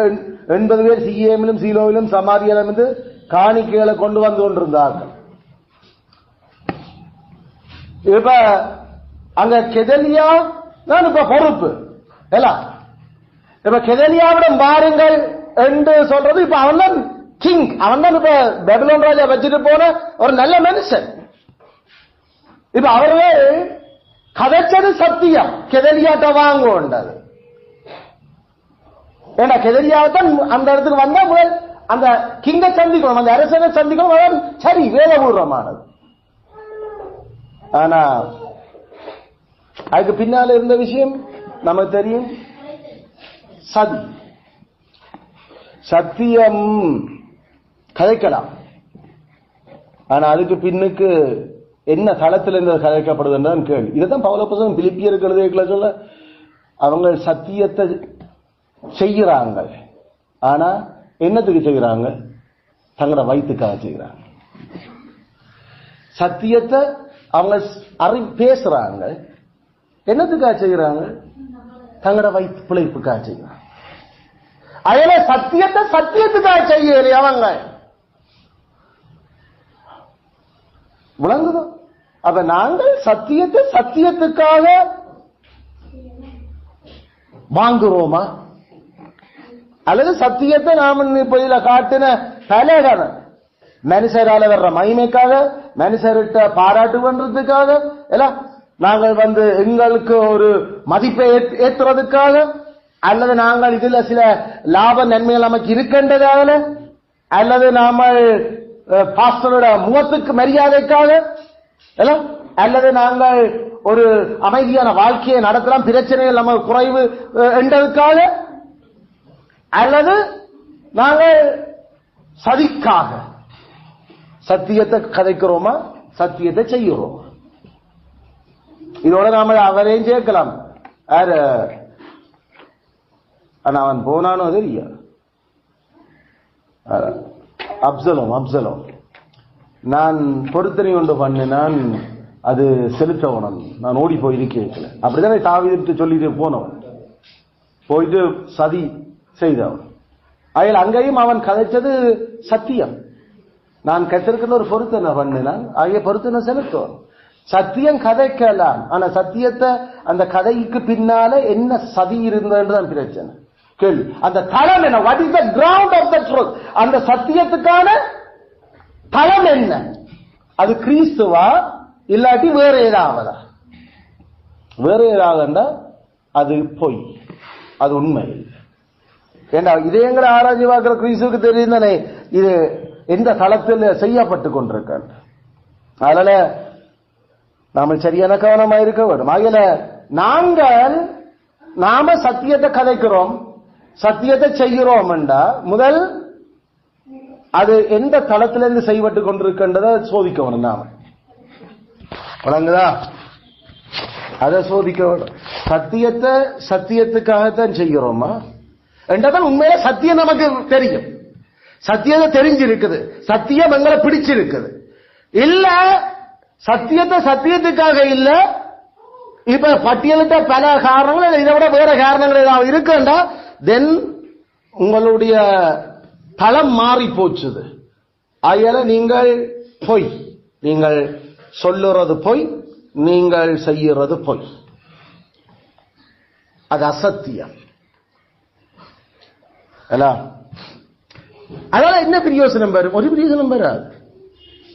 80 பேர் சிஏமிலும் சீலோவிலும் சமாரியிலும் இருந்து காணிக்கைகளை கொண்டு வந்து கொண்டிருந்தார்கள். இப்ப அங்க கெதலியா தான் இப்ப பொறுப்பு. இப்ப கெதலியாவிடம் பாருங்கள் என்று சொல்றது இப்ப அவன் தான் கிங். அவன் தான் இப்ப பெபிலோன் ராஜா வச்சுட்டு போன ஒரு நல்ல மனுஷன். இப்ப அவர்கள் கதைச்சது சத்தியம். கெதலியாட்ட வாங்குண்டது. ஏன்னா கெதலியாவத்தான் அந்த இடத்துக்கு வந்தா முதல் அந்த கிங்க சந்திக்கணும், அந்த அரசனை சந்திக்கணும். சரி, வேதபூர்வமானது. ஆனா அதுக்கு பின்னால இருந்த விஷயம் நமக்கு தெரியும். சதி. சத்தியம் கதைக்கலாம். ஆனா அதுக்கு பின்னுக்கு என்ன தளத்தில் இருந்து கதைக்கப்படுதுன்னு கேள்வி. இதைதான் பவுலப்போஸ்தலன் பிலிப்பியருக்கு எழுதியிருக்கல சொல்ல, அவங்க சத்தியத்தை செய்யறாங்க. ஆனா என்னத்துக்கு செய்யறாங்க? தங்களோட வயிற்றுக்காக செய்யறாங்க. சத்தியத்தை அவங்க பேசுறாங்க. என்னத்துக்காக செய்யறாங்க? தங்களோட வயிற்று பிழைப்புக்காக செய்யறாங்க. அதனால சத்தியத்தை சத்தியத்துக்காக செய்யல அவங்க. விளங்குதோ? அப்ப நாங்கள் சத்தியத்தை சத்தியத்துக்காக வாங்குறோமா, அல்லது சத்தியத்தை நாம இப்ப இதுல காட்டின தலைகான மனுஷரால வர்ற மகிமைக்காக, மனுஷர்கிட்ட பாராட்டு பண்றதுக்காக, எல்லாம் நாங்கள் எங்களுக்கு ஒரு மதிப்பை ஏற்றுறதுக்காக, அல்லது நாங்கள் இதுல சில லாப நன்மைகள் நமக்கு இருக்கின்றதால, அல்லது நாம பாஸ்டரோட முகத்துக்கு மரியாதைக்காக, அல்லது நாங்கள் ஒரு அமைதியான வாழ்க்கையை நடத்தலாம், பிரச்சனைகள் நம்ம குறைவு என்றதுக்காக, அல்லது நாங்கள் சதிக்காக சத்தியத்தை கதைக்கிறோமா, சத்தியத்தை செய்கிறோம். இதோட நாம அவரையும் சேர்க்கலாம். அவன் போனானோ தெரியா, அப்சலோம் நான் பொருத்தனை கொண்டு பண்ணினான், அது செலுத்தவனன், நான் ஓடி போய் இருக்கல. அப்படித்தானே தாவீது சொல்லிட்டு போனவன், போயிட்டு சதி செய்தவன். அதில் அங்கேயும் அவன் கதைச்சது சத்தியம். நான் கத்திருக்கிற ஒரு பொருத்தனை பண்ணினான், ஆகிய பொருத்தனை செலுத்துவான். சத்தியம் கதைக்கலாம், ஆனா சத்தியத்தை அந்த கதைக்கு பின்னால என்ன சதி இருந்ததுதான் பிரச்சனை. கேள்வி, அந்த தளம் என்ன? What is the ground of the truth? அந்த சத்தியத்துக்கான தளம் என்ன? அது கிறிஸ்துவா, இல்லாட்டி வேற ஏதாவதா? வேற ஏதாவதுண்டா அது பொய், அது உண்மை இல்லை. ஏன்னா இதேங்கிற ஆராய்ச்சி பார்க்கிற கிறிஸ்துவுக்கு தெரியும் தானே இது எந்த தளத்தில் செய்யப்பட்டு கொண்டிருக்க. அதனால நாம சரியான கவனமா இருக்க வேண்டும். ஆகல நாம சத்தியத்தை கதைக்கிறோம், சத்தியத்தை செய்கிறோம் என்றா முதல் அது எந்த தளத்திலிருந்து செய்யப்பட்டு கொண்டிருக்கின்றத சோதிக்கணும். நாம வழங்குதா? அதை சோதிக்க வேண்டும். சத்தியத்தை சத்தியத்துக்காகத்தான் செய்கிறோமா என்றதான் உண்மையில சத்தியம் நமக்கு தெரியும். சத்தியத்தை தெரிஞ்சிருக்குது, சத்தியம் எங்களை பிடிச்சிருக்குது. இல்ல சத்தியத்தை சத்தியத்துக்காக இல்ல, இப்ப பட்டியலிட்ட பல காரணங்கள், இதை விட வேற காரணங்கள் ஏதாவது இருக்குண்டா, தென் உங்களுடைய தளம் மாறி போச்சுது. ஆகையால நீங்கள் பொய், நீங்கள் சொல்லுறது பொய், நீங்கள் செய்யறது பொய், அது அசத்தியம். அதனால என்ன பிரயோசனம் வரும்? ஒரு பிரயோசனம் வராது,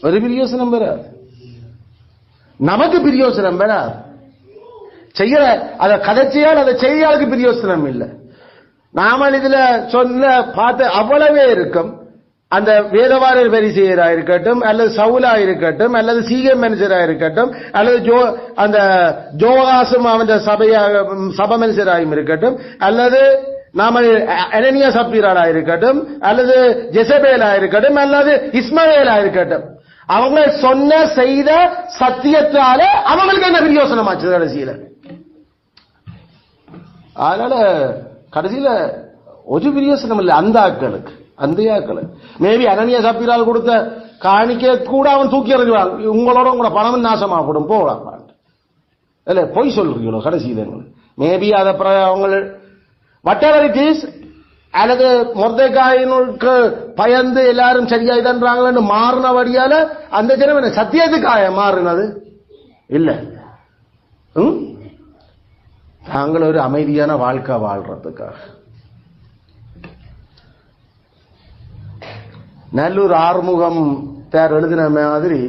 ஒரு பிரயோசனம் வராது, நமக்கு பிரயோசனம் வராது. செய்யற அதை கதைச்சியால் அதை செய்யாளுக்கு பிரயோசனம் இல்லை. நாம இதுல சொல்ல பார்த்து அவ்வளவே இருக்கும். அந்த வேதவாரர் பரிசேயரா இருக்கட்டும், அல்லது சவுலா இருக்கட்டும், அல்லது சீகம் மனுஷரா இருக்கட்டும், அல்லது அந்த ஜோகாசும் அவன் சப மனுஷராயும் இருக்கட்டும், அல்லது நாம அனனியா சப்பீராளா இருக்கட்டும், அல்லது ஜெசபேலா இருக்கட்டும், அல்லது இஸ்மவேலா இருக்கட்டும், அவங்க சொன்ன செய்த சத்தியத்தால அவங்களுக்கு என்ன பிரயோசனமாச்சு கடைசியில? அதனால கடைசியில ஒரு பிரயோசனம் இல்லை அந்த ஆக்களுக்கு, அந்த ஆக்களுக்கு. மேபி அனனியா சப்பீரால் கொடுத்த காணிக்க கூட அவன் தூக்கி எறிஞ்சுவான், உங்களோட உங்களோட பணம் நாசமாகப்படும் போகலாம் இல்ல, பொய் சொல்றீங்களோ கடைசியில. மேபி அதை அவங்க whatever it is, அல்லது மொர்தெகாயினுக்கு பயந்து எல்லாரும் சரியா இதன்றாங்களன்னு மாறினபடியால அந்த ஜனம் என்ன சத்தியத்துக்காக மாறினது இல்ல. நாங்கள் ஒரு அமைதியான வாழ்க்கை வாழ்றதுக்காக. நல்லூர் ஆறுமுகம் தேர் எழுதின மாதிரி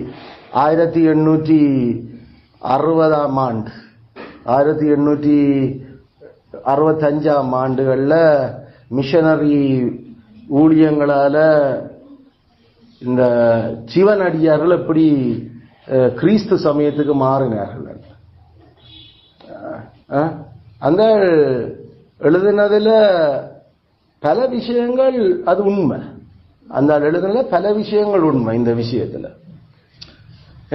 1860ஆம் ஆண்டு 1865ஆம் ஆண்டுகள்ல மிஷனரி ஊழியங்களால இந்த சிவனடியார்கள் எப்படி கிறிஸ்து சமயத்துக்கு மாறினார்கள். அந்த எழுதினதுல பல விஷயங்கள் அது உண்மை. அந்த எழுதுனதுல பல விஷயங்கள் உண்மை இந்த விஷயத்துல.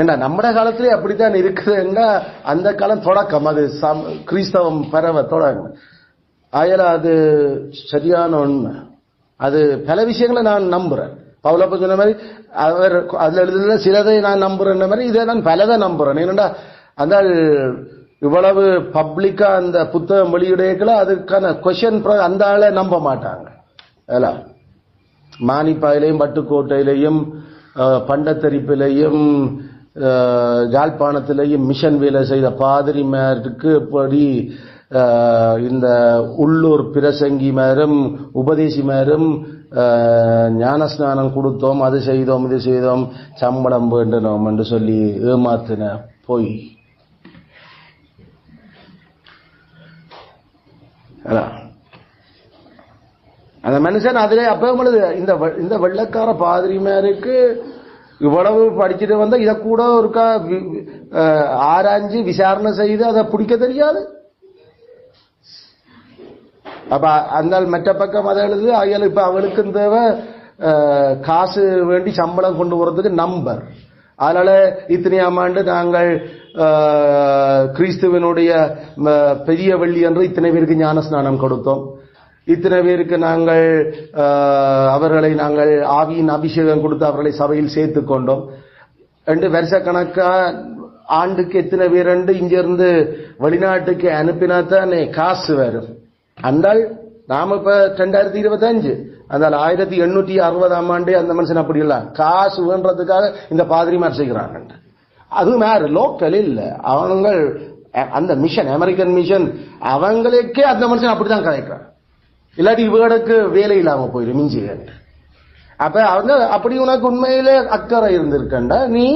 ஏண்டா நம்ம காலத்திலே அப்படித்தான் இருக்குதுன்னா அந்த காலம் தொடக்கம், அது கிறிஸ்தவம் பரவ தொடங்கும். ஆயல அது சரியான உண்மை. அது பல விஷயங்களை நான் நம்புறேன். பவுலப்ப சொன்ன மாதிரி அவர் அதுல எழுதுல சிலதை நான் நம்புறேன் மாதிரி இதை நான் பலதை நம்புறேன். ஏன்னா அந்த இவ்வளவு பப்ளிக்கா அந்த புத்தகம் வெளியிடையக்குள்ள அதுக்கான கொஸ்டின் அந்த ஆளை நம்ப மாட்டாங்க. மானிப்பாயிலையும் பட்டுக்கோட்டையிலையும் பண்டத்தரிப்பிலையும் யாழ்ப்பாணத்திலையும் மிஷன் வேலை செய்த பாதிரிமாருக்கு இப்படி இந்த உள்ளூர் பிரசங்கிமாரும் உபதேசிமாரும் ஞானஸ்நானம் கொடுத்தோம், அது செய்தோம், இது செய்தோம், சம்பளம் வேண்டணும் என்று சொல்லி ஏமாத்தின போய் அந்த மனுஷன் அதிலே அப்ப இந்த வெள்ளக்கார பாதிரிமாருக்கு இவ்வளவு படிச்சுட்டு வந்தா இதை கூட ஒருக்கா ஆராய்ஞ்சு விசாரணை செய்து அதை பிடிக்க தெரியாது. அப்ப அந்த மற்ற பக்கம் அதை எழுது ஆகியால் இப்ப அவளுக்கு தேவை காசு வேண்டி சம்பளம் கொண்டு போறதுக்கு நம்பர். அதனால இத்தனையாம் ஆண்டு நாங்கள் கிறிஸ்துவனுடைய பெரிய வெள்ளி என்று இத்தனை பேருக்கு ஞான ஸ்நானம் கொடுத்தோம், இத்தனை பேருக்கு நாங்கள் அவர்களை நாங்கள் ஆவியின் அபிஷேகம் கொடுத்து அவர்களை சபையில் சேர்த்துக் கொண்டோம். 2 வருஷ கணக்கா ஆண்டுக்கு எத்தனை பேர் இங்கிருந்து வெளிநாட்டுக்கு அனுப்பினாத்தான் காசு வரும். அந்தால் நாம இப்ப 2025 அந்த 1860ஆம் ஆண்டே அந்த மனுஷன் அப்படி இல்ல காசு வேண்டதுக்காக இந்த பாதிரிமார் செய்கிறாங்க. அது வேற லோக்கல் இல்ல, அவங்க அந்த மிஷன் அமெரிக்கன் மிஷன் அவங்களுக்கே அந்த மனுஷன் அப்படித்தான் கதைக்கிறான். இல்லாட்டி இவர்களுக்கு வேலை இல்லாம போயிடும் மிஞ்சி. அப்ப அவங்க அப்படி உனக்கு உண்மையிலே அக்கறை இருந்திருக்கண்டா நீ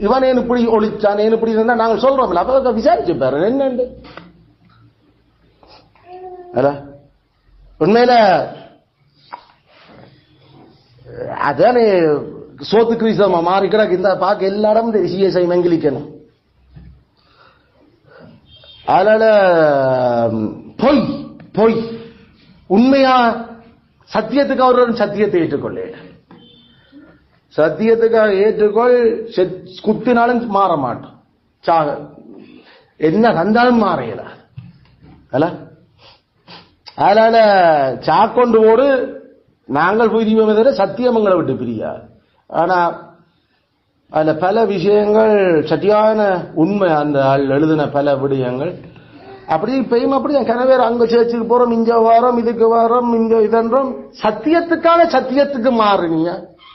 இவன் ஏன் இப்படி ஒழிச்சான் ஏன் இப்படி இருந்தா நாங்கள் சொல்றோம்ல, அப்ப விசாரிச்சு பாரு என்னண்டு. உண்மையில அதானே சோத்து கிறிஸ்தவமா மாறிக்கிற இந்த பார்க்க எல்லா இடம் சிஎஸ்ஐ மங்கிலிக்கணும். அதனால பொய் பொய் உண்மையா சத்தியத்துக்கு அவருடன் சத்தியத்தை ஏற்றுக்கொள்ள, சத்தியத்துக்காக ஏற்றுக்கொள், குத்தினாலும் மாற மாட்டோம், சாக என்ன தந்தாலும் மாறையல. அதனால சாக்கொண்டு ஓடு நாங்கள் பிரிவோமே தவிர சத்தியமங்களை விட்டு பிரியாது. ஆனா அதுல பல விஷயங்கள் சத்தியான உண்மை, அந்த ஆள் எழுதின பல விடயங்கள் அப்படி இப்பயும் அப்படிதான். கனவேர் அங்க சேர்ச்சுக்கு போறோம், இங்க வாரம், இதுக்கு வாரம், இங்க இதன்றோம். சத்தியத்துக்காக சத்தியத்துக்கு மாறுனீங்க,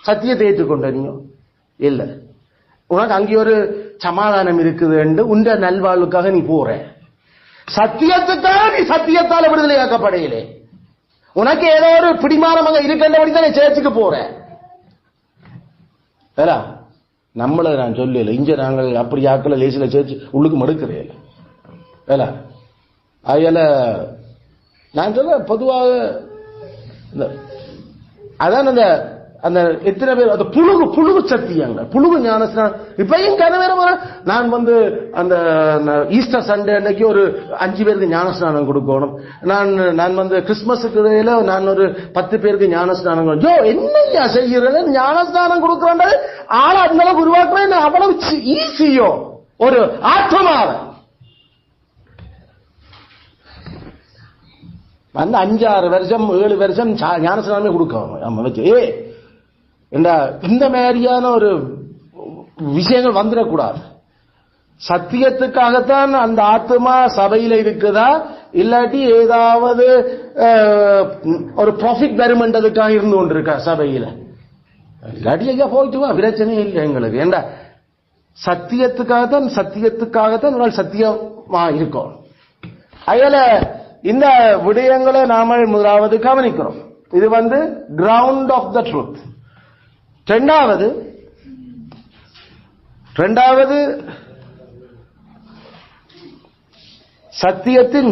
சத்தியத்தை ஏற்றுக்கொண்டீங்க இல்ல. உனக்கு அங்கே ஒரு சமாதானம் இருக்குது என்று உண்ட நல்வாழ்வுக்காக நீ போற. சத்தியத்துக்காக நீ சத்தியத்தால் விடுதலையாக்கப்படையிலே உனக்கு ஏதோ ஒரு பிடிமானமாக இருக்கின்றபடிதான் நீ சேர்ச்சுக்கு போற. நம்மள நான் சொல்லல, இங்க நாங்கள் அப்படி ஆக்கல லேசில சேர்ச்சு உள்ளுக்கு மடுக்கிறேன். அயல நான் சொல்ல பொதுவாக அதான் அந்த அந்த எத்தனை பேர் அந்த புழுகு புழுகு சத்தியங்க புழுகு ஞானஸ்நானம் இப்பயும் கனவேற. நான் அந்த ஈஸ்டர் சண்டே அன்னைக்கு ஒரு 5 பேருக்கு ஞானஸ்நானம் கொடுக்கணும். நான் கிறிஸ்துமஸுக்கு இடையில நான் ஒரு 10 பேருக்கு ஞானஸ்நானம் என்னையா செய்யறது, ஞானஸ்நானம் கொடுக்கறது ஆள அந்த அளவுக்கு உருவாக்குறேன். அவ்வளவு ஈஸியோ ஒரு ஆத்மாவ 5-6 வருஷம் 7 வருஷம் ஞானஸ்நானமே கொடுக்க இந்த மாதிரியான ஒரு விஷயங்கள் வந்துடக்கூடாது. சத்தியத்துக்காகத்தான் அந்த ஆத்மா சபையில இருக்குதா, இல்லாட்டி ஏதாவது ஒரு ப்ராஃபிட் வருமென்றதுக்காக இருந்து கொண்டிருக்கா சபையில, இல்லாட்டி ஐயா போயிட்டு வா, பிரச்சனை இல்லை எங்களுக்கு. ஏண்டா சத்தியத்துக்காகத்தான் சத்தியமா இருக்கும். அதனால இந்த விடயங்களை நாம முதலாவது கவனிக்கிறோம். இது கிரவுண்ட் ஆஃப் த ட்ரூத். ரெண்டாவது சத்தியத்தின்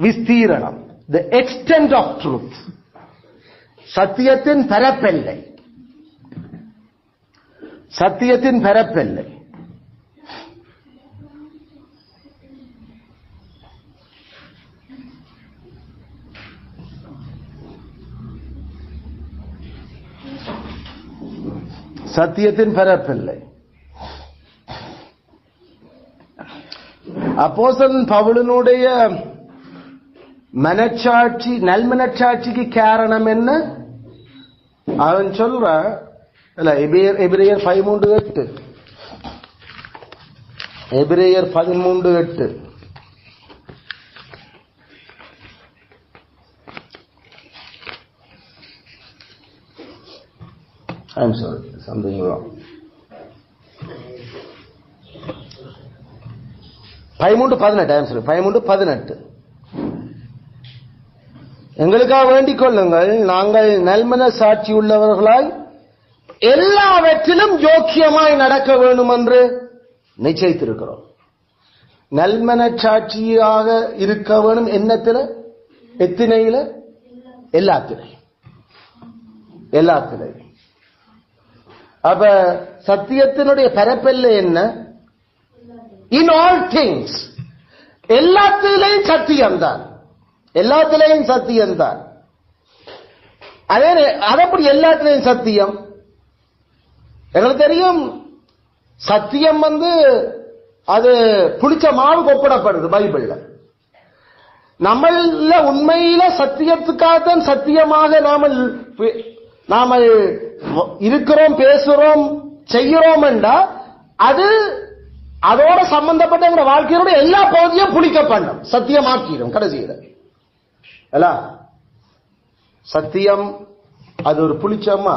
விஸ்தீரணம், த எக்ஸ்டென்ட் ஆஃப் ட்ரூத், சத்தியத்தின் பரப்பெல்லை. சத்தியத்தின் பரப்பில்லை. அப்போஸ்தலன் பவுலினுடைய மனச்சாட்சி, நல்மனச்சாட்சிக்கு காரணம் என்ன? அவன் சொல்ற எபிரேயர் 13:8, எபிரேயர் 13:8. I'm sorry, something wrong. 13:18. I'm sorry, 13:18. எங்களுக்காக வேண்டிக் கொள்ளுங்கள், நாங்கள் நல்மன சாட்சி உள்ளவர்களாய் எல்லாவற்றிலும் யோக்கியமாய் நடக்க வேண்டும் என்று நிச்சயித்திருக்கிறோம். நல்மன சாட்சியாக இருக்க வேண்டும். என்னத்தில்? எத்தனையில? எல்லாத்திலே. அப்ப சத்தியத்தினுடைய பரப்பல்ல என்ன? இன் ஆல் திங்ஸ், எல்லாத்திலையும் சத்தியம்தான். எல்லாத்திலையும் சத்தியம்தான். அதப்படி எல்லாத்திலையும் சத்தியம். எங்களுக்கு தெரியும், சத்தியம் அது புளிச்ச மாவு ஒப்பிடப்படுது பைபிள்ல. நம்மள உண்மையில சத்தியத்துக்காகத்தான் சத்தியமாக நாம இருக்கிறோம், பேசுறோம், செய்கிறோம் என்றா அது அதோட சம்பந்தப்பட்ட வாழ்க்கையோட எல்லா பகுதியும் புளிக்கப்படும், சத்தியமாக்கிடும் கடைசியில. சத்தியம் அது ஒரு புளிச்சம்மா,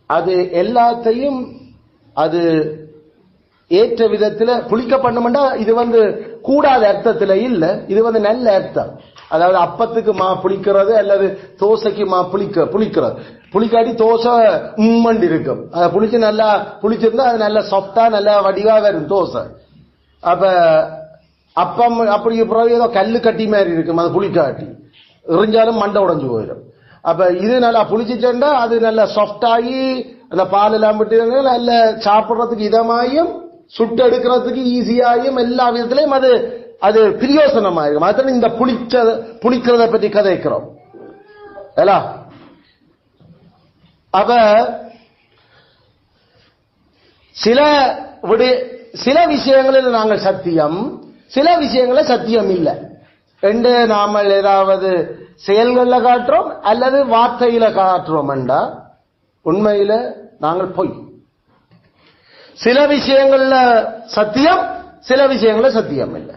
அது எல்லாத்தையும் அது ஏற்ற விதத்தில் புளிக்க பண்ணும்டா. இது கூடாத அர்த்தத்தில் இல்ல, இது நல்ல அர்த்தம். அதாவது அப்பத்துக்கு மா புளிக்கிறது அல்லது தோசைக்கு மா புளிக்கிறது. புளிக்காட்டி தோசை உம்மண்டு இருக்கும். அதை புளிச்சு நல்லா புளிச்சிருந்தா அது நல்லா சாஃப்டா நல்லா வடிவா வரும் தோசை. அப்ப அப்பம் அப்படி ஏதோ கல்லு கட்டி மாதிரி இருக்கும், அது புளிக்காட்டி எரிஞ்சாலும் மண்டை உடைஞ்சு போயிடும். அப்ப இது நல்லா புளிச்சுட்டா அது நல்லா சாஃப்டாகி அந்த பால் எல்லாம் விட்டு நல்ல சாப்பிடுறதுக்கு இதமாயும் சுட்டு எடுக்கிறதுக்கு ஈஸியாயும் எல்லா விதத்திலையும் அது பிரயோசனமாயிருக்கும். அதுல இந்த புளிக்கிறத பற்றி கதைக்கிறோம். அப்ப சில விஷயங்களில் நாங்கள் சத்தியம், சில விஷயங்களில் சத்தியம் இல்லை என்று நாம ஏதாவது செயல்கள்ல காட்டுறோம் அல்லது வார்த்தையில காட்டுறோம் என்றா உண்மையில நாங்கள் பொய். சில விஷயங்கள்ல சத்தியம், சில விஷயங்கள்ல சத்தியம் இல்லை.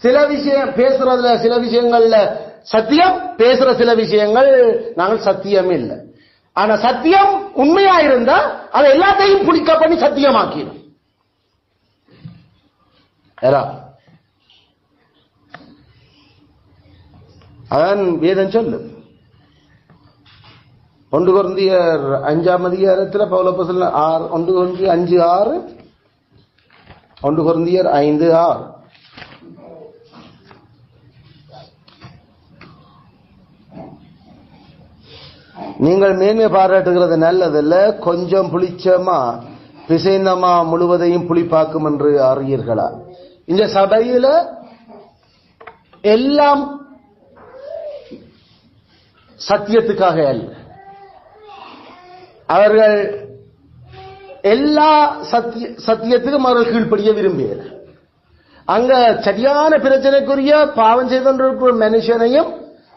சில விஷயம் பேசுறதுல சில விஷயங்கள்ல சத்தியம், பேசுற சில விஷயங்கள் நாங்கள் சத்தியம் இல்லை. ஆனா சத்தியம் உண்மையா இருந்தா அதை எல்லாத்தையும் புளிக்க பண்ணி சத்தியமாக்கிடும். அதான் வேதம் சொல்லு. 1 கொரிந்தியர் 5ஆம் அதிகாரத்தில் பவுல் அப்போஸ்தலன் 1 கொரிந்தியர் 5:6, 1 கொரிந்தியர் 5:6. நீங்கள் மேன்மை பாராட்டுகிறது நல்லதில்ல, கொஞ்சம் புளிச்சமா பிசைந்தமா முழுவதையும் புளிப்பாக்கும் என்று அறியீர்களா? இந்த சபையில எல்லாம் சத்தியத்துக்காக அல்ல. அவர்கள் எல்லா சத்தியத்துக்கும் அவர்கள் கீழ்ப்படிய விரும்பியது. அங்க சரியான பிரச்சனைக்குரிய பாவம் செய்து கொண்டிருக்கிற மனுஷனையும்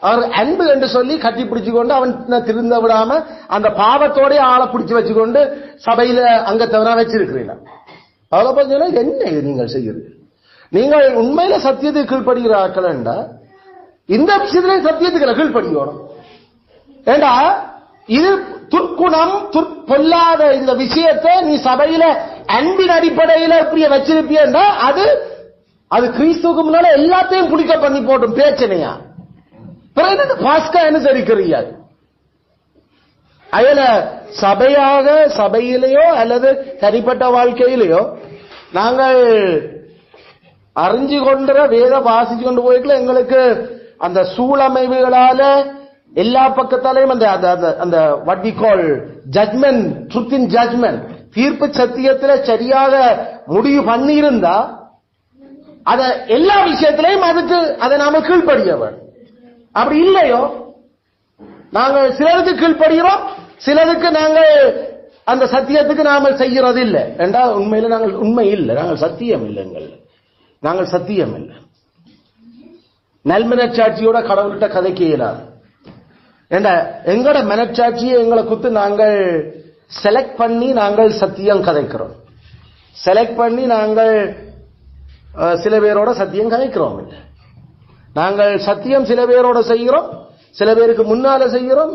அவர் அன்பு என்று சொல்லி கட்டி பிடிச்சு கொண்டு அவன் திருந்த விடாம அந்த பாவத்தோட ஆளை பிடிச்சு வச்சுக்கொண்டு சபையில அங்க தவறா வச்சிருக்கிறீங்க. அவ்வளவு பார்த்தீங்கன்னா என்ன இது நீங்கள் செய்யுது? நீங்கள் உண்மையில சத்தியத்துக்கு கீழ்ப்படுகிற ஆட்கள் என்றா இந்த விஷயத்திலே சத்தியத்துக்கு கீழ்ப்படுகிறோம். ஏண்டா இது துர்க்குணம் பொல்லாத இந்த விஷயத்தை நீ சபையில அன்பின் அடிப்படையில இப்படிய வச்சிருப்பியா அது கிறிஸ்துவுக்கு முன்னால எல்லாத்தையும் புளிக்க பண்ணி போட்டும் பிரச்சனையா. பாஸ்கா அனுசரிக்கிறீங்க அயல சபையாக சபையிலேயோ அல்லது தனிப்பட்ட வாழ்க்கையிலேயோ நாங்கள் அறிஞ்சு கொண்ட வேத வாசிச்சு கொண்டு போய்க்கல எங்களுக்கு அந்த சூழமைவுகளால எல்லா பக்கத்தாலையும் அந்த what we call judgment, truth in judgment, தீர்ப்பு சத்தியத்துல சரியாக முடிவு பண்ணி இருந்தா அத எல்லா விஷயத்திலையும் அதுக்கு அதை நாம கீழ்ப்படியவர். அப்படி இல்லையோ நாங்கள் சிலருக்கு கீழ்ப்படுகிறோம், சிலருக்கு நாங்கள் அந்த சத்தியத்துக்கு நாங்கள் செய்கிறது இல்லை என்றால் உண்மையில நாங்கள் உண்மை இல்லை, நாங்கள் சத்தியம் இல்லைங்கள், நாங்கள் சத்தியம் இல்லை. நல்மனச்சாட்சியோட கடவுள்கிட்ட கதைக்க இயலாது. ஏண்டா எங்களோட மனச்சாட்சியை எங்களை குத்து நாங்கள் செலக்ட் பண்ணி நாங்கள் சத்தியம் கதைக்கிறோம். செலக்ட் பண்ணி நாங்கள் சில பேரோட சத்தியம் கதைக்கிறோம் இல்லை. நாங்கள் சத்தியம் சில பேரோட செய்கிறோம், சில பேருக்கு முன்னால செய்கிறோம்,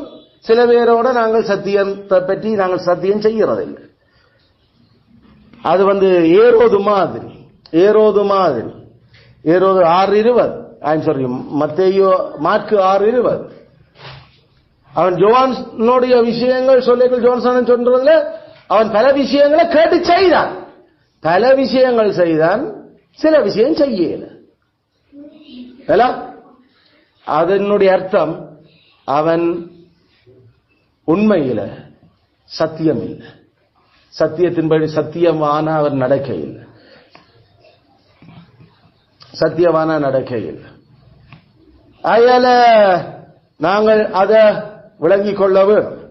சில பேரோட நாங்கள் சத்தியத்தை பற்றி நாங்கள் சத்தியம் செய்யறதில்லை. அது ஏரோது மாதிரி, ஏரோது 6:20 மத்தேயு மார்க்கு 6:20 அவன் ஜோவானுடைய விஷயங்கள் சொல்லிகள் ஜோன்சன் சொல்றதுல அவன் பல விஷயங்களை கேட்டு செய்தான், பல விஷயங்கள் செய்தான், சில விஷயம் செய்யல. அதனுடைய அர்த்தம் அவன் உண்மையில சத்தியம் இல்லை, சத்தியத்தின்படி சத்தியமான அவர் நடக்க இல்லை, சத்தியமான நடக்க இல்லை. அதனால நாங்கள் அதை விளங்கிக் கொள்ள வேண்டும்.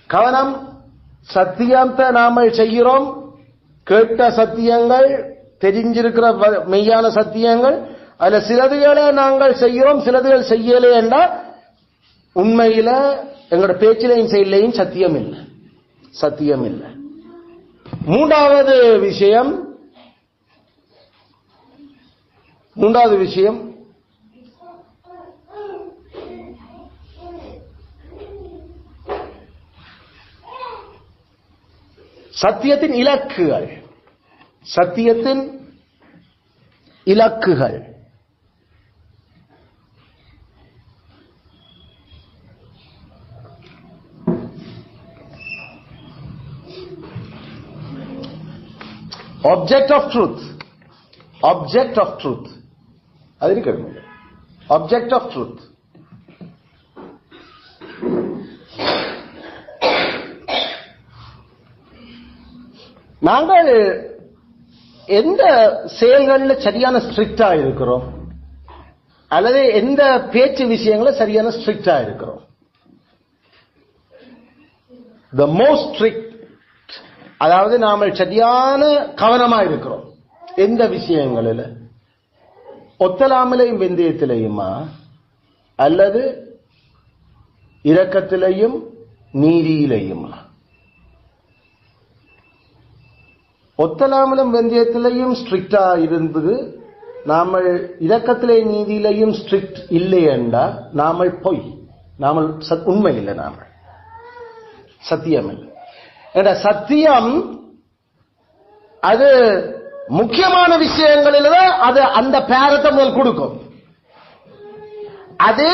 கவனம், சத்தியத்தை நாம செய்கிறோம், கேட்ட சத்தியங்கள், தெரிஞ்சிருக்கிற மெய்யான சத்தியங்கள், அதுல சிலதுகளை நாங்கள் செய்கிறோம், சிலதுகள் செய்யலே என்றால் உண்மையில எங்களோட பேச்சிலையும் செயலையும் சத்தியம் இல்லை, சத்தியம் இல்லை. மூன்றாவது விஷயம் சத்தியத்தின் இலக்குகள், சத்தியத்தின் இலக்குகள். Object of truth, object of truth அது இருக்கிறது. ஆப்ஜெக்ட் ஆஃப் ட்ரூத் நாங்கள் எந்த செயல்களில் சரியான ஸ்ட்ரிக்டா இருக்கிறோம் அல்லது எந்த பேச்சு விஷயங்களில் சரியான ஸ்ட்ரிக்டா இருக்கிறோம். த மோஸ்ட் ஸ்ட்ரிக்ட், அதாவது நாம சரியான கவனமா இருக்கிறோம் எந்த விஷயங்களில், ஒத்தலாமலையும் வெந்தயத்திலையுமா அல்லது இரக்கத்திலையும் நீதியிலையுமா? ஒத்தலாமலும் வெந்தயத்திலையும் ஸ்ட்ரிக்டா இருந்தது, நாம இரக்கத்திலே நீதியிலையும் ஸ்ட்ரிக்ட் இல்லை என்றா நாம பொய், நாம உண்மை இல்லை, நாம சத்தியம் இல்லை. சத்தியம் அது முக்கியமான விஷயங்களில் அது அந்த பேரத்தை முதல் கொடுக்கும். அது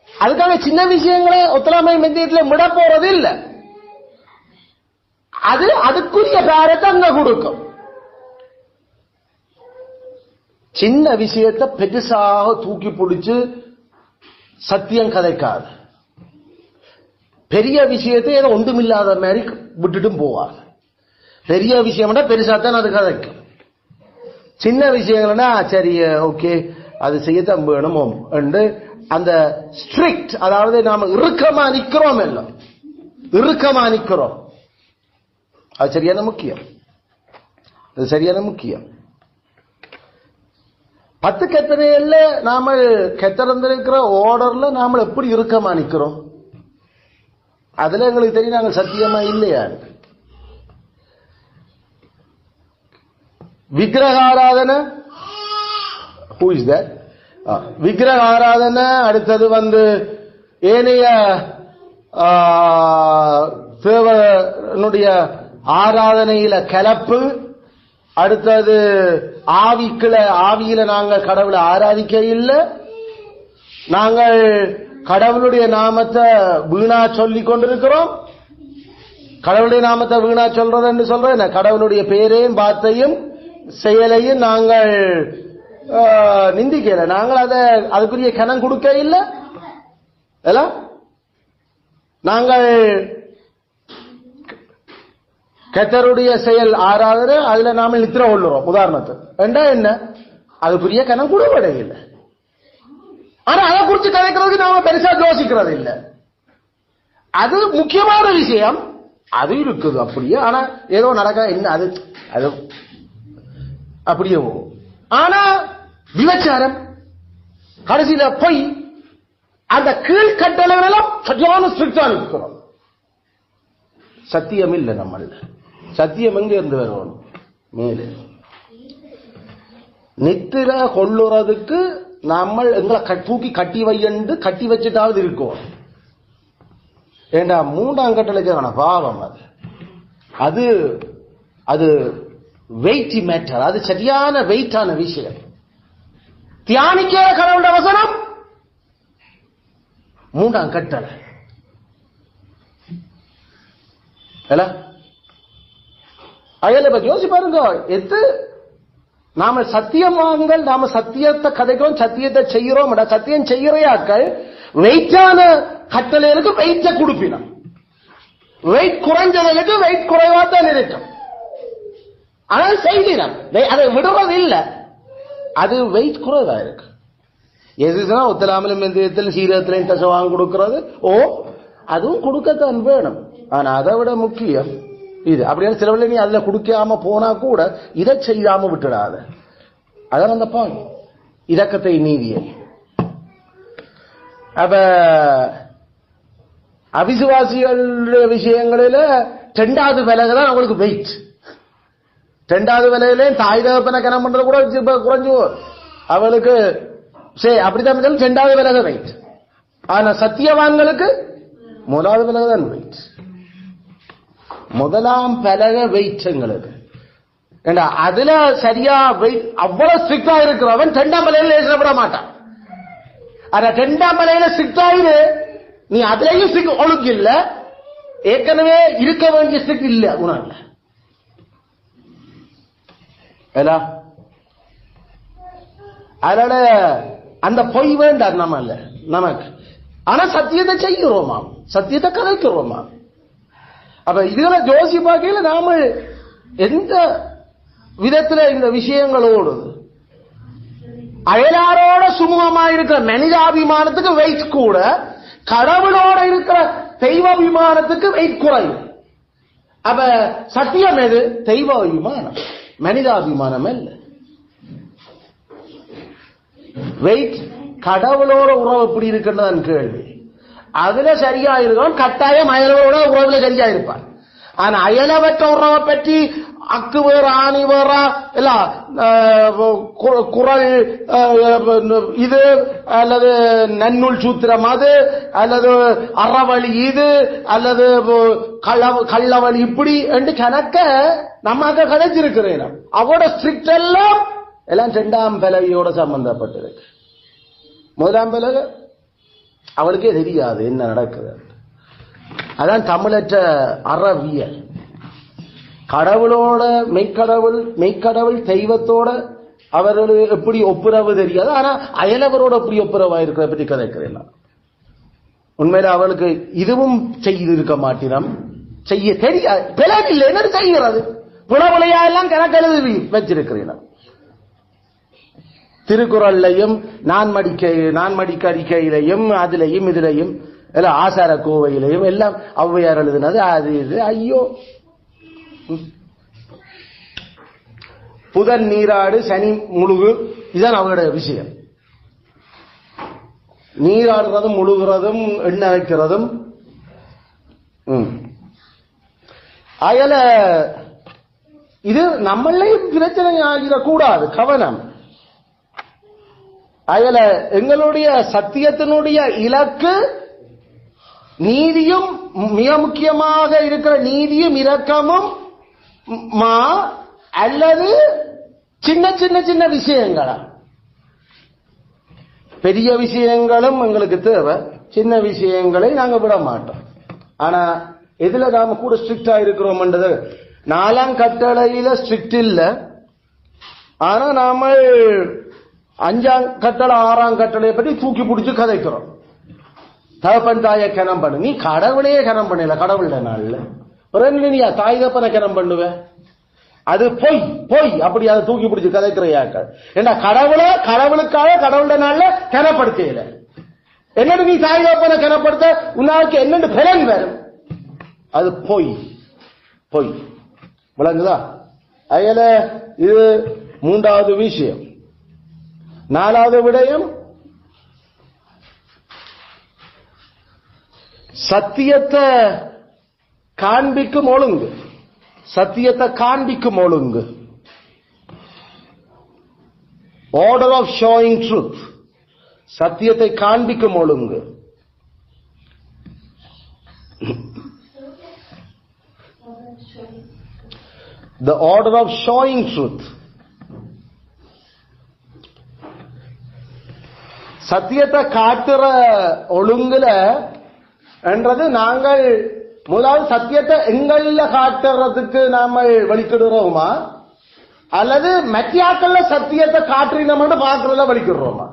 அதுக்காக சின்ன விஷயங்களை ஒத்தலாமை வெந்தயத்தில் விட போறது இல்லை, அது அதுக்குரிய பேரத்தை அங்க கொடுக்கும். சின்ன விஷயத்தை பெருசாக தூக்கி பிடிச்சு சத்தியம் கதைக்காது, பெரிய விஷயத்தை ஏதோ ஒன்றுமில்லாத மாதிரி விட்டுட்டும் போவார். பெரிய விஷயம்னா பெருசாத்தான் அது கதைக்கும், சின்ன விஷயங்கள்னா சரி ஓகே அது செய்யத்தான் வேணுமோ என்று அந்த ஸ்ட்ரிக்ட், அதாவது நாம இறுக்கமா நிக்கிறோம், எல்லாம் இறுக்கமா நிக்கிறோம், அது சரியான முக்கியம், அது சரியான முக்கியம். 10 கட்டளைகள்ல நாம கெட்டிருந்திருக்கிற ஆர்டர்ல நாம எப்படி இறுக்கமா நிக்கிறோம், அதுல எங்களுக்கு தெரியும் நாங்கள் சத்தியமா இல்லையா. விக்கிரக ஆராதனை, who is that? விக்கிரக ஆராதனை, அடுத்தது ஏனைய தேவனுடைய ஆராதனையில கலப்பு, அடுத்தது ஆவியில நாங்கள் கடவுளை ஆராதிக்க இல்லை, நாங்கள் கடவுளுடைய நாமத்தை வீணா சொல்லிக் கொண்டிருக்கிறோம். கடவுளுடைய நாமத்தை வீணா சொல்றது என்று சொல்றேன், கடவுளுடைய பேரையும் வார்த்தையும் செயலையும் நாங்கள் நிந்திக்கல, நாங்கள் அதுக்குரிய கணம் கொடுக்க இல்லை. நாங்கள் கர்த்தருடைய செயல் ஆராதனை, அதுல நாம நித்திர கொள்ளுறோம் உதாரணத்துக்கு என்றா என்ன, அதுக்குரிய கணம் கொடுப்பட இல்லை. ஆனா அதை குறித்து கதைக்கிறதுக்கு நாம பெருசா யோசிக்கிறது இல்லை. அது முக்கியமான விஷயம், அது இருக்குது அப்படியே. ஆனா ஏதோ நடக்க என்ன அது அது அப்படியே போகும். ஆனா விபச்சாரம் கடைசியில போய் அந்த கீழ்கட்டளைகள் எல்லாம் சரியான ஸ்ட்ரிக்டா இருக்கிறோம். சத்தியம் இல்லை நம்ம. சத்தியம் எங்க இருந்து வரணும்? மேலே நித்திர கொள்ளுறதுக்கு நம்ம எங்களை தூக்கி கட்டி வையண்டு கட்டி வச்சுட்டாவது இருக்கோம். ஏண்டா 3ஆம் கட்டளைக்கான பாவம் அது அது வெயிட் மேட்டர். அது சரியான வெயிட்டான விஷயம். தியானிக்க கடவுள வசனம் 3ஆம் கட்டளை. அயலை பத்தி யோசி பாருங்க. நாம சத்தியமாங்கள், நாம சத்தியத்தை கதைக்கிறோம், சத்தியத்தை செய்கிறோம். சத்தியம் செய்கிறையாக்கள் வெயிட்டான கட்டளைகளுக்கு வெயிட்ட கொடுப்பினோம். வெயிட் குறைஞ்சவர்களுக்கு வெயிட் குறைவா தான் இருக்கும். ஆனால் செய்கிறோம், அதை விடுறது இல்லை. அது வெயிட் குறைவா இருக்கு. எதுனா ஒத்தலாமலும் எந்திரத்திலும் சீரகத்திலையும் தசவாங்க கொடுக்கிறது. அதுவும் கொடுக்கத்தான் வேணும். ஆனா அதை விட முக்கியம் இது. அப்படியான சிலவர்கள் நீ அதுல கொடுக்காம போனா கூட இதை செய்யாம விட்டுடாத. அதான் அந்த பாங்க இரக்கத்தை நீதியை. அப்ப அவிசுவாசிகள் விஷயங்களில 2வது விலகுதான் அவங்களுக்கு வெயிட். 2வது விலையிலே தாய் தகப்பன கனம் பண்றது கூட குறைஞ்சு அவளுக்கு அப்படித்தான் 2வது விலக வெயிட். ஆனா சத்தியவான்களுக்கு 1வது விலகுதான் வெயிட். 1ஆம் பலக வெயிட் எங்களுக்கு. அதுல சரியா வெயிட் அவ்வளவு ஸ்ட்ரிக்டா இருக்கிறவன் 2ஆம் பலையில ஏசப்பட மாட்டான். ஆனா 2ஆம் பலையில ஸ்ட்ரிக்டா இரு, நீ அதுலயும் ஸ்ட்ரிக்ட் ஒழுங்கு இல்ல, ஏற்கனவே இருக்க வேண்டிய ஸ்ட்ரிக்ட் இல்ல உணர்ல. அதனால அந்த பொய் வேண்டாம் நம்ம இல்ல நமக்கு. ஆனா சத்தியத்தை செய்கிறோமா, சத்தியத்தை கலைக்கிறோமா? அப்ப இதுல ஜோசி பார்க்கையில நாம எந்த விதத்துல இந்த விஷயங்களோடு அயலாரோட சுமூகமா இருக்கிற மனிதாபிமானத்துக்கு வெயிட் கூட, கடவுளோட இருக்கிற தெய்வாபிமானத்துக்கு வெயிட் குறையும். அப்ப சத்தியம் எது? தெய்வாபிமானம், மனிதாபிமானம் இல்ல. வெயிட் கடவுளோட உறவு எப்படி இருக்குன்னு கேள்வி. அதுல சரியா இருக்கும், கட்டாயம் அயலவரோட உறவுல சரியா இருப்பான். ஆனா அயலவற்ற உறவை பற்றி அக்கு வேற ஆணி வேற இல்ல, குரல் இது அல்லது நன்னூல் சூத்திரம் அது அல்லது அறவழி இது அல்லது கள்ளவழி இப்படி என்று கணக்க நம்ம அங்க கதைச்சிருக்கிறேன். அவரோட ஸ்ட்ரிக்ட் எல்லாம் 2ஆம் பலகையோட சம்பந்தப்பட்டிருக்கு. 1ஆம் பலகை அவளுக்கே தெரியாது என்ன நடக்குது. அதான் தமிழற்ற அறவியல். கடவுளோட மெய்க்கடவுள் தெய்வத்தோட அவர்கள் எப்படி ஒப்புரவு தெரியாது. ஆனா அயலவரோட எப்படி ஒப்புரவா இருக்கிறத பற்றி கதைக்கிறேன். உண்மையில அவளுக்கு இதுவும் செய்திருக்க மாட்டினம், செய்ய தெரியாது, பிளவில்லை என்ன செய்கிறது. புலவுலையா எல்லாம் கணக்கெழுதி வச்சிருக்கிறேன். திருக்குறள்லையும் நான்மடிக்க அறிக்கையிலையும் அதுலையும் இதுலையும் எல்லாம் ஆசார கோவையிலையும் எல்லாம் ஔவையார் எழுதினது அது இது. ஐயோ, புதன் நீராடு சனி முழுகு, இதுதான் அவங்களுடைய விஷயம். நீராடுறதும் முழுகிறதும் எண்ணெய் வைக்கிறதும். அயல இது நம்மளையும் பிரச்சனை ஆகிடக்கூடாது, கவனம். அயல எங்களுடைய சத்தியத்தினுடைய இலக்கு நீதியும், மிக முக்கியமாக இருக்கிற நீதியும் இரக்கமும் அல்லது சின்ன சின்ன சின்ன விஷயங்களா? பெரிய விஷயங்களும் எங்களுக்கு தேவை, சின்ன விஷயங்களை நாங்க விட மாட்டோம். ஆனா எதுல நாம கூட ஸ்ட்ரிக்டா இருக்கிறோம்ன்றது 4ஆம் கட்டளையில ஸ்ட்ரிக்ட் இல்ல. ஆனா நாம 5ஆம் கட்டளை 6ஆம் கட்டளையை பற்றி தூக்கி பிடிச்சு கதைக்கிறோம். தகப்பன் தாயை கனம் பண்ணு, நீ கடவுளையே கனம் பண்ணல, கடவுள நாள்ல நீயா தாய் தப்பனை கனம் பண்ணுவேன், அது பொய் பொய். அப்படி அதை தூக்கி பிடிச்சு கதைக்கிறையாக்கள். ஏன்னா கடவுளுக்காக கடவுள நாள்ல கனப்படுத்தல. என்னன்னு நீ தாய் தகப்பனை கனப்படுத்த உன்னாவுக்கு என்னென்று பலன் வரும்? அது பொய். பொய் விளங்குதா? அயல இது மூன்றாவது விஷயம். நாலாவது விடயம், சத்தியத்தை காண்பிக்கும் ஒழுங்கு. சத்தியத்தை காண்பிக்கும் ஒழுங்கு. Order of showing truth. சத்தியத்தை காண்பிக்கும் ஒழுங்கு. The order of showing truth. சத்தியத்தை காட்டுற ஒழுங்குல என்றது நாங்கள் முதலாவது சத்தியத்தை எங்கள காட்டுறதுக்கு நாம வலிக்கிடுறோமா அல்லது மத்தியாக்கள்ல சத்தியத்தை காட்டுறோம் பாக்குறதுல வலிக்கிடுறோமா?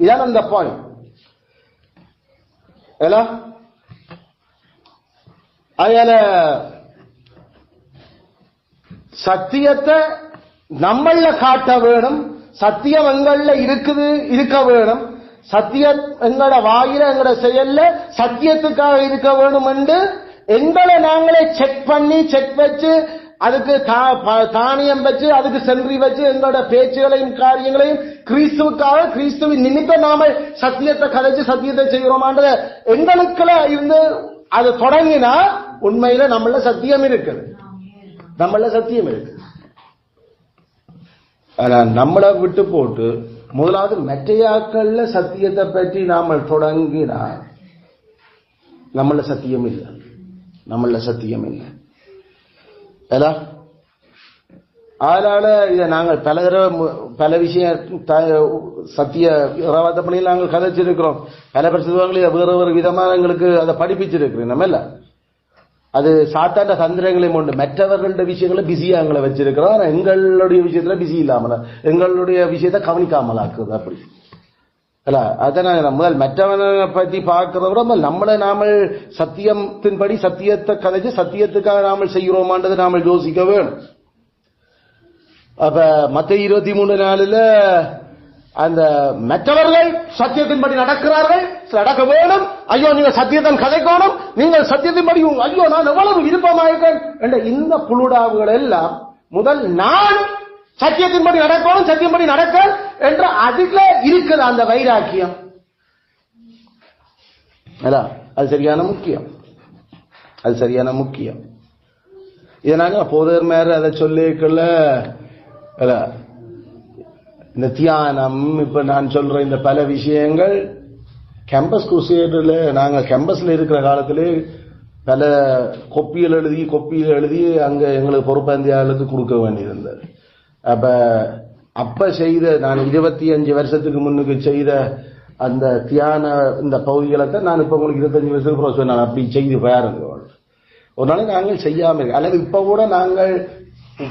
இதான் அந்த பாயிண்ட். அதனால சத்தியத்தை நம்மள காட்ட வேணும். சத்தியம் எங்கள இருக்குது, இருக்க வேணும். சத்தியம் எங்களோட வாயில எங்களோட செயல்ல சத்தியத்துக்காக இருக்க வேணும் என்று எங்களை நாங்களே செக் பண்ணி செக் வச்சு அதுக்கு தானியம் வச்சு அதுக்கு சென்றி வச்சு எங்களோட பேச்சுகளையும் காரியங்களையும் கிறிஸ்துவுக்காக கிறிஸ்துவின் நிமித்தம் நாம சத்தியத்தை கதைச்சு சத்தியத்தை செய்கிறோமான்ற எங்களுக்குள்ள இருந்து அது தொடங்கினா உண்மையில நம்மள சத்தியம் இருக்குது. நம்மள சத்தியம் இருக்கு. ஆனா நம்மளை விட்டு போட்டு முதலாவது மெட்டையாக்கள்ல சத்தியத்தை பற்றி நாம தொடங்கினா நம்மள சத்தியம் இல்லை. நம்மள சத்தியம் இல்லை. அதனால இதை நாங்கள் பல தடவை பல விஷயம் சத்திய பணியில் நாங்கள் கதைச்சிருக்கிறோம். பல பிரசுவங்களை வேறு வேறு விதமான எங்களுக்கு அதை படிப்பிச்சிருக்கிறோம். நம்ம இல்ல அது சாத்தாண்ட தந்திரங்களையும் உண்டு. மற்றவர்களுடைய விஷயங்களை பிஸியா எங்களை வச்சிருக்கிறோம். ஆனா எங்களுடைய விஷயத்துல பிஸி இல்லாமல எங்களுடைய விஷயத்தை கவனிக்காமல் ஆக்குது. அப்படி இல்ல அதான் முதல் மற்றவனை பத்தி பார்க்கிறத விட நம்மளை நாம சத்தியத்தின்படி சத்தியத்தை கதைச்சு சத்தியத்துக்காக நாம செய்கிறோமான்றது நாம யோசிக்க வேணும். அப்ப மத்தேயு 23:4 அந்த மற்றவர்கள் சத்தியத்தின்படி நடக்கிறார்கள், நடக்க வேணும். ஐயோ நீங்க சத்தியத்தின் கதைக்கணும், நீங்கள் சத்தியத்தின்படி ஐயோ நான் எவ்வளவு விருப்பமாயிருக்கேன் என்ற இந்த புழுடாவுகள் எல்லாம் முதல் நான் சத்தியத்தின்படி நடக்கணும், சத்தியம்படி நடக்க என்ற அதுல இருக்குது அந்த வைராக்கியம். அது சரியான முக்கியம். அது சரியான முக்கியம். இதை நாங்க போதர் மேல அதை சொல்லிக்கல இந்த தியானம் இப்ப நான் சொல்ற இந்த பல விஷயங்கள் கேம்பஸ் குரூசேட்ல நாங்க கேம்பஸ்ல இருக்கிற காலத்திலே பல கொப்பியில் எழுதி அங்க எங்களுக்கு பொறுப்பேந்தியாளுக்கு கொடுக்க வேண்டியிருந்தது. அப்ப செய்த நான் 25 வருஷத்துக்கு முன்னுக்கு செய்த அந்த தியான இந்த பகுதிகளை தான் நான் இப்ப உங்களுக்கு 25 வருஷத்துக்கு சொன்னேன். அப்படி செய்து பாருங்க. ஒரு நாளைக்கு நாங்கள் செய்யாம இருக்கு. அல்லது இப்ப கூட நாங்கள்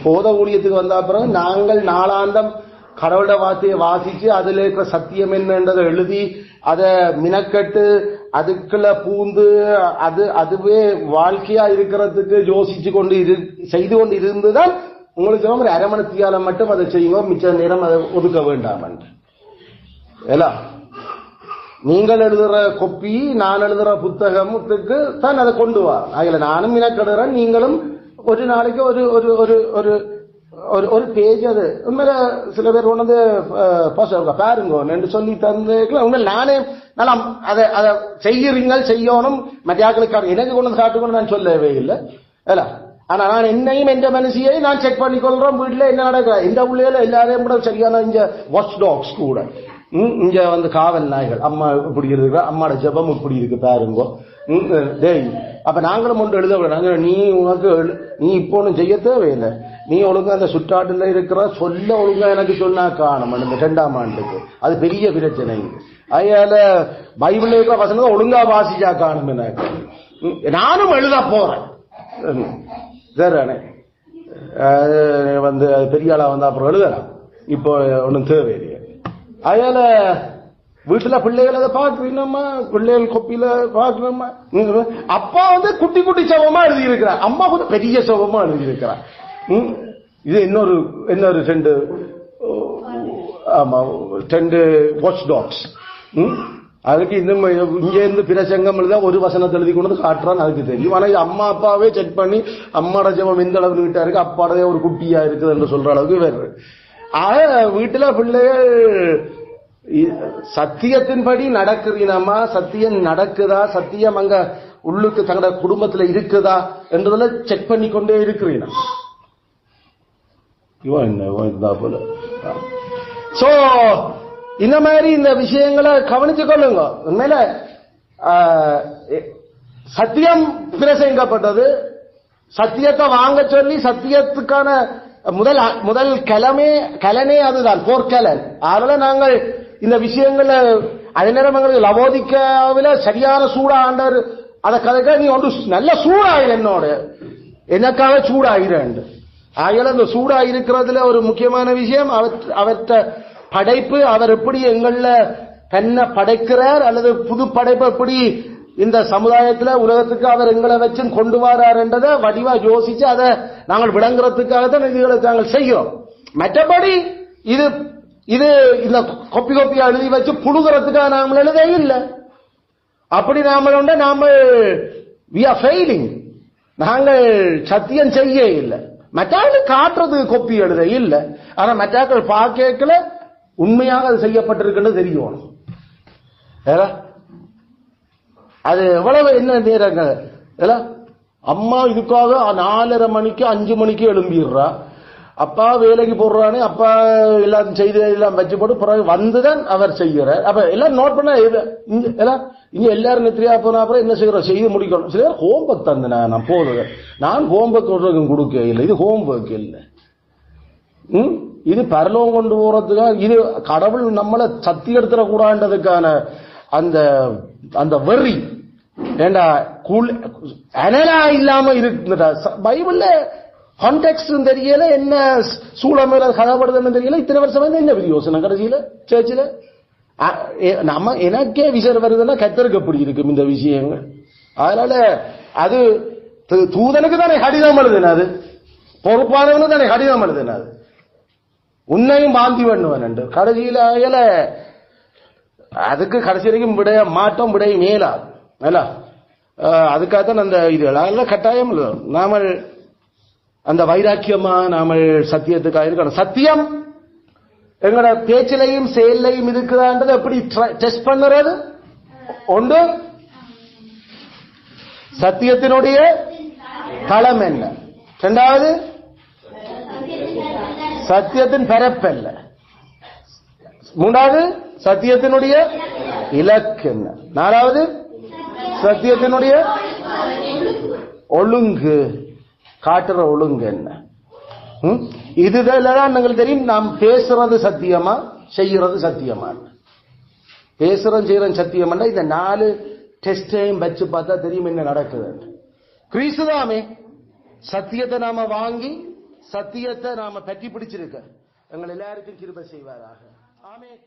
போத ஊழியத்துக்கு வந்த அப்புறம் நாங்கள் நாளாந்தம் கடவுள வார்த்தையை வாசிச்சு அதுல இருக்கிற சத்தியம் என்னன்றதை எழுதி அதை மினக்கட்டு அதுக்குள்ள பூந்து அதுவே வாழ்க்கையா இருக்கிறதுக்கு யோசிச்சு கொண்டு செய்து கொண்டு இருந்துதான் உங்களுக்கு ஒரு அரை மணி தியாலம் மட்டும் அதை செய்யுங்க, மிச்ச நேரம் அதை ஒதுக்க வேண்டாம். நீங்கள் எழுதுற கொப்பி நான் எழுதுற புத்தகத்துக்கு தான் அதை கொண்டு வா. அதுல நானும் மினக்கடுறேன், நீங்களும் ஒரு நாளைக்கு ஒரு ஒரு ஒரு ஒரு ஒரு பேஜ் அது உண்மையில சில பேர் கொண்டு பாருங்க என்று சொல்லி தந்து உண்மையில நானே நல்லா அதை செய்யறீங்க செய்யணும். மத்தியாக்களுக்கு எனக்கு கொண்டு காட்டுக்கணும் நான் சொல்லவே இல்லை. ஆனா நான் என்னையும் எந்த மனுஷியை நான் செக் பண்ணி கொள்றோம். வீட்டுல என்ன நடக்கிற இந்த பிள்ளைகள எல்லாரையும் கூட சரியான இங்க வாட்ச் டாக்ஸ் கூட இங்க வந்து காவல் நாய்கள் அம்மா இப்படி இருக்கு, அம்மாட ஜபம் இப்படி இருக்கு பாருங்க. டேய் அப்ப நாங்களும் ஒன்று எழுத நாங்க நீ உனக்கு நீ இப்போ ஒன்றும் செய்ய தேவையில்லை. நீ ஒழுங்கா அந்த சுற்றாட்டுல இருக்கிற சொல்ல ஒழுங்கா எனக்கு சொன்னா காணும். இந்த 2ஆம் ஆண்டுக்கு அது பெரிய பிரச்சனை. அதனால பைபிள் இருக்கிற வசனத்தை ஒழுங்கா வாசிச்சா காணும். எனக்கு நானும் எழுத போறேன் வந்து பெரிய ஆளா வந்தா அப்புறம் எழுதலாம். இப்போ ஒன்றும் தேவையில்லையே. அதனால வீட்டுல பிள்ளைகள் அதை பாக்குறீங்கம்மா, பிள்ளைகள் கொப்பியில பாக்குறோம்மா. அப்பா வந்து குட்டி குட்டி சவமா எழுதி இருக்கிறார், அம்மா கூட பெரிய சவமா எழுதி இருக்கிறார். இது இன்னொரு 2 வாட்ச் டாக்ஸ். அதுக்கு இன்னும் இங்க இருந்து பிரசங்கம் எழுத ஒரு வசனத்தை எழுதி கொண்டு காட்டுறான்னு அதுக்கு தெரியும். ஆனா அம்மா அப்பாவே செக் பண்ணி அம்மாட ஜெபம் எந்த அளவு நீட்டா இருக்கு, அப்பாடவே ஒரு குட்டியா இருக்குது என்று சொல்ற அளவுக்கு வேறு. வீட்டுல பிள்ளைகள் சத்தியத்தின்படி நடக்கிறீனமா, சத்தியம் நடக்குதா, சத்தியம் அங்க உள்ளுக்கு தங்களோட குடும்பத்துல இருக்குதா என்றதுல செக் பண்ணி கொண்டே இருக்கிறீனா. போல சோ இந்த மாதிரி இந்த விஷயங்களை கவனிச்சு கொள்ளுங்க. உண்மையில சத்தியம் பிரசங்கப்பட்டது, சத்தியத்தை வாங்க சொல்லி சத்தியத்துக்கான முதல் கலனே அதுதான், போர்க்கலன். அதனால நாங்கள் இந்த விஷயங்கள்ல அதே நேரம் எங்களுக்கு லவோதிக்காவில சரியான சூடா ஆண்டவர் அதை கதைக்க நீ ஒன்று நல்ல சூடாயிரு, என்னோட எனக்காக சூடாயிரண்டு. ஆகல அந்த சூடா இருக்கிறதுல ஒரு முக்கியமான விஷயம் அவற்ற படைப்பு, அவர் எப்படி எங்கள தன்னை படைக்கிறார் அல்லது புது படைப்பு எப்படி இந்த சமுதாயத்தில் உலகத்துக்கு அவர் எங்களை வச்சு கொண்டு வரார் என்றதை வடிவா யோசிச்சு அதை நாங்கள் விளங்குறதுக்காக தான் இதுகளை நாங்கள் செய்கிறோம். மற்றபடி இது இது இந்த கொப்பியா எழுதி வச்சு புழுகிறதுக்காக நாங்கள் எழுத இல்லை. அப்படி நாம we are failing. நாங்கள் சத்தியம் செய்ய இல்லை, மற்றாக்கள் காட்டுறது கொப்பி எழுத இல்லை. ஆனா மற்றாக்கள் பார்க்கல உண்மையாக அது செய்யப்பட்டிருக்குன்னு தெரியும். அது எவ்வளவு என்ன நேரங்கள் அம்மா இதுக்காக 4:30 மணிக்கு 5 மணிக்கு எழும்பிடுறா. அப்பா வேலைக்கு போடுறானே, அப்பா எல்லாம் செய்து எல்லாம் வச்சு போட்டு பிறகு வந்துதான் அவர் செய்யறார். அப்ப எல்லாம் நோட் பண்ண இங்க எல்லாரும் நெத்திரியா போனா அப்புறம் என்ன செய்யறோம், செய்து முடிக்கணும். சில ஹோம்ஒர்க் தந்து நான் போதுவேன். நான் ஹோம்ஒர்க் கொடுக்க இல்லை, இது ஹோம்ஒர்க் இல்லை. இது பரலோகம் கொண்டு போறதுக்காக, இது கடவுள் நம்மளை சத்தி எடுத்துடக்கூடாதுக்கான அந்த அந்த வெறி ஏண்டா அனலா இல்லாம இருக்குடா. பைபிள்ல கான்டெக்ஸ்ட் தெரியல, என்ன சூழமையில கதப்படுதுன்னு தெரியல. இத்தனை வருஷம் என்ன யோசனை கடைசியில சேர்ச்சில நம்ம எனக்கே விஷயம் வருதுன்னா கத்தருக்கு எப்படி இருக்கும் இந்த விஷயங்கள். அதனால அது தூதனுக்கு தானே கடிதம் எழுதுன, அது பொறுப்பானவனு தானே கடிதம் எழுதுன, அது உன்னையும் பாந்தி பண்ணுவன் கடைசியில. அதுக்கு கடைசி வரைக்கும் விடைய மாட்டோம், விடைய மேலாது. அதுக்காகத்தான் அந்த இது அதெல்லாம் கட்டாயம் நாம அந்த வைராக்கியமா நாம சத்தியத்துக்காக இருக்கணும். சத்தியம் எங்களோட பேச்சிலையும் செயலையும் இருக்குதான்றது எப்படி டெஸ்ட் பண்ணுறது? ஒன்று, சத்தியத்தினுடைய களம் என்ன. இரண்டாவது, சத்தியத்தின் பரப்பல்ல. மூன்றாவது, சத்தியத்தினுடைய இலக்கு என்ன. நாலாவது, சத்தியத்தினுடைய ஒழுங்கு, காட்டுற ஒழுங்கு என்ன. இதுதான் எங்களுக்கு தெரியும். நாம் பேசுறது சத்தியமா, செய்யறது சத்தியமா. பேசுறோம் செய்யறோம் சத்தியமா. இந்த 4 டெஸ்டையும் வச்சு பார்த்தா தெரியும் என்ன நடக்குது. கிறிஸ்துதாமே சத்தியத்தை நாம வாங்கி சத்தியத்தை நாம பற்றி பிடிச்சிருக்க எங்கள் எல்லாருக்கும் கிருபை செய்வாராக. ஆமென்.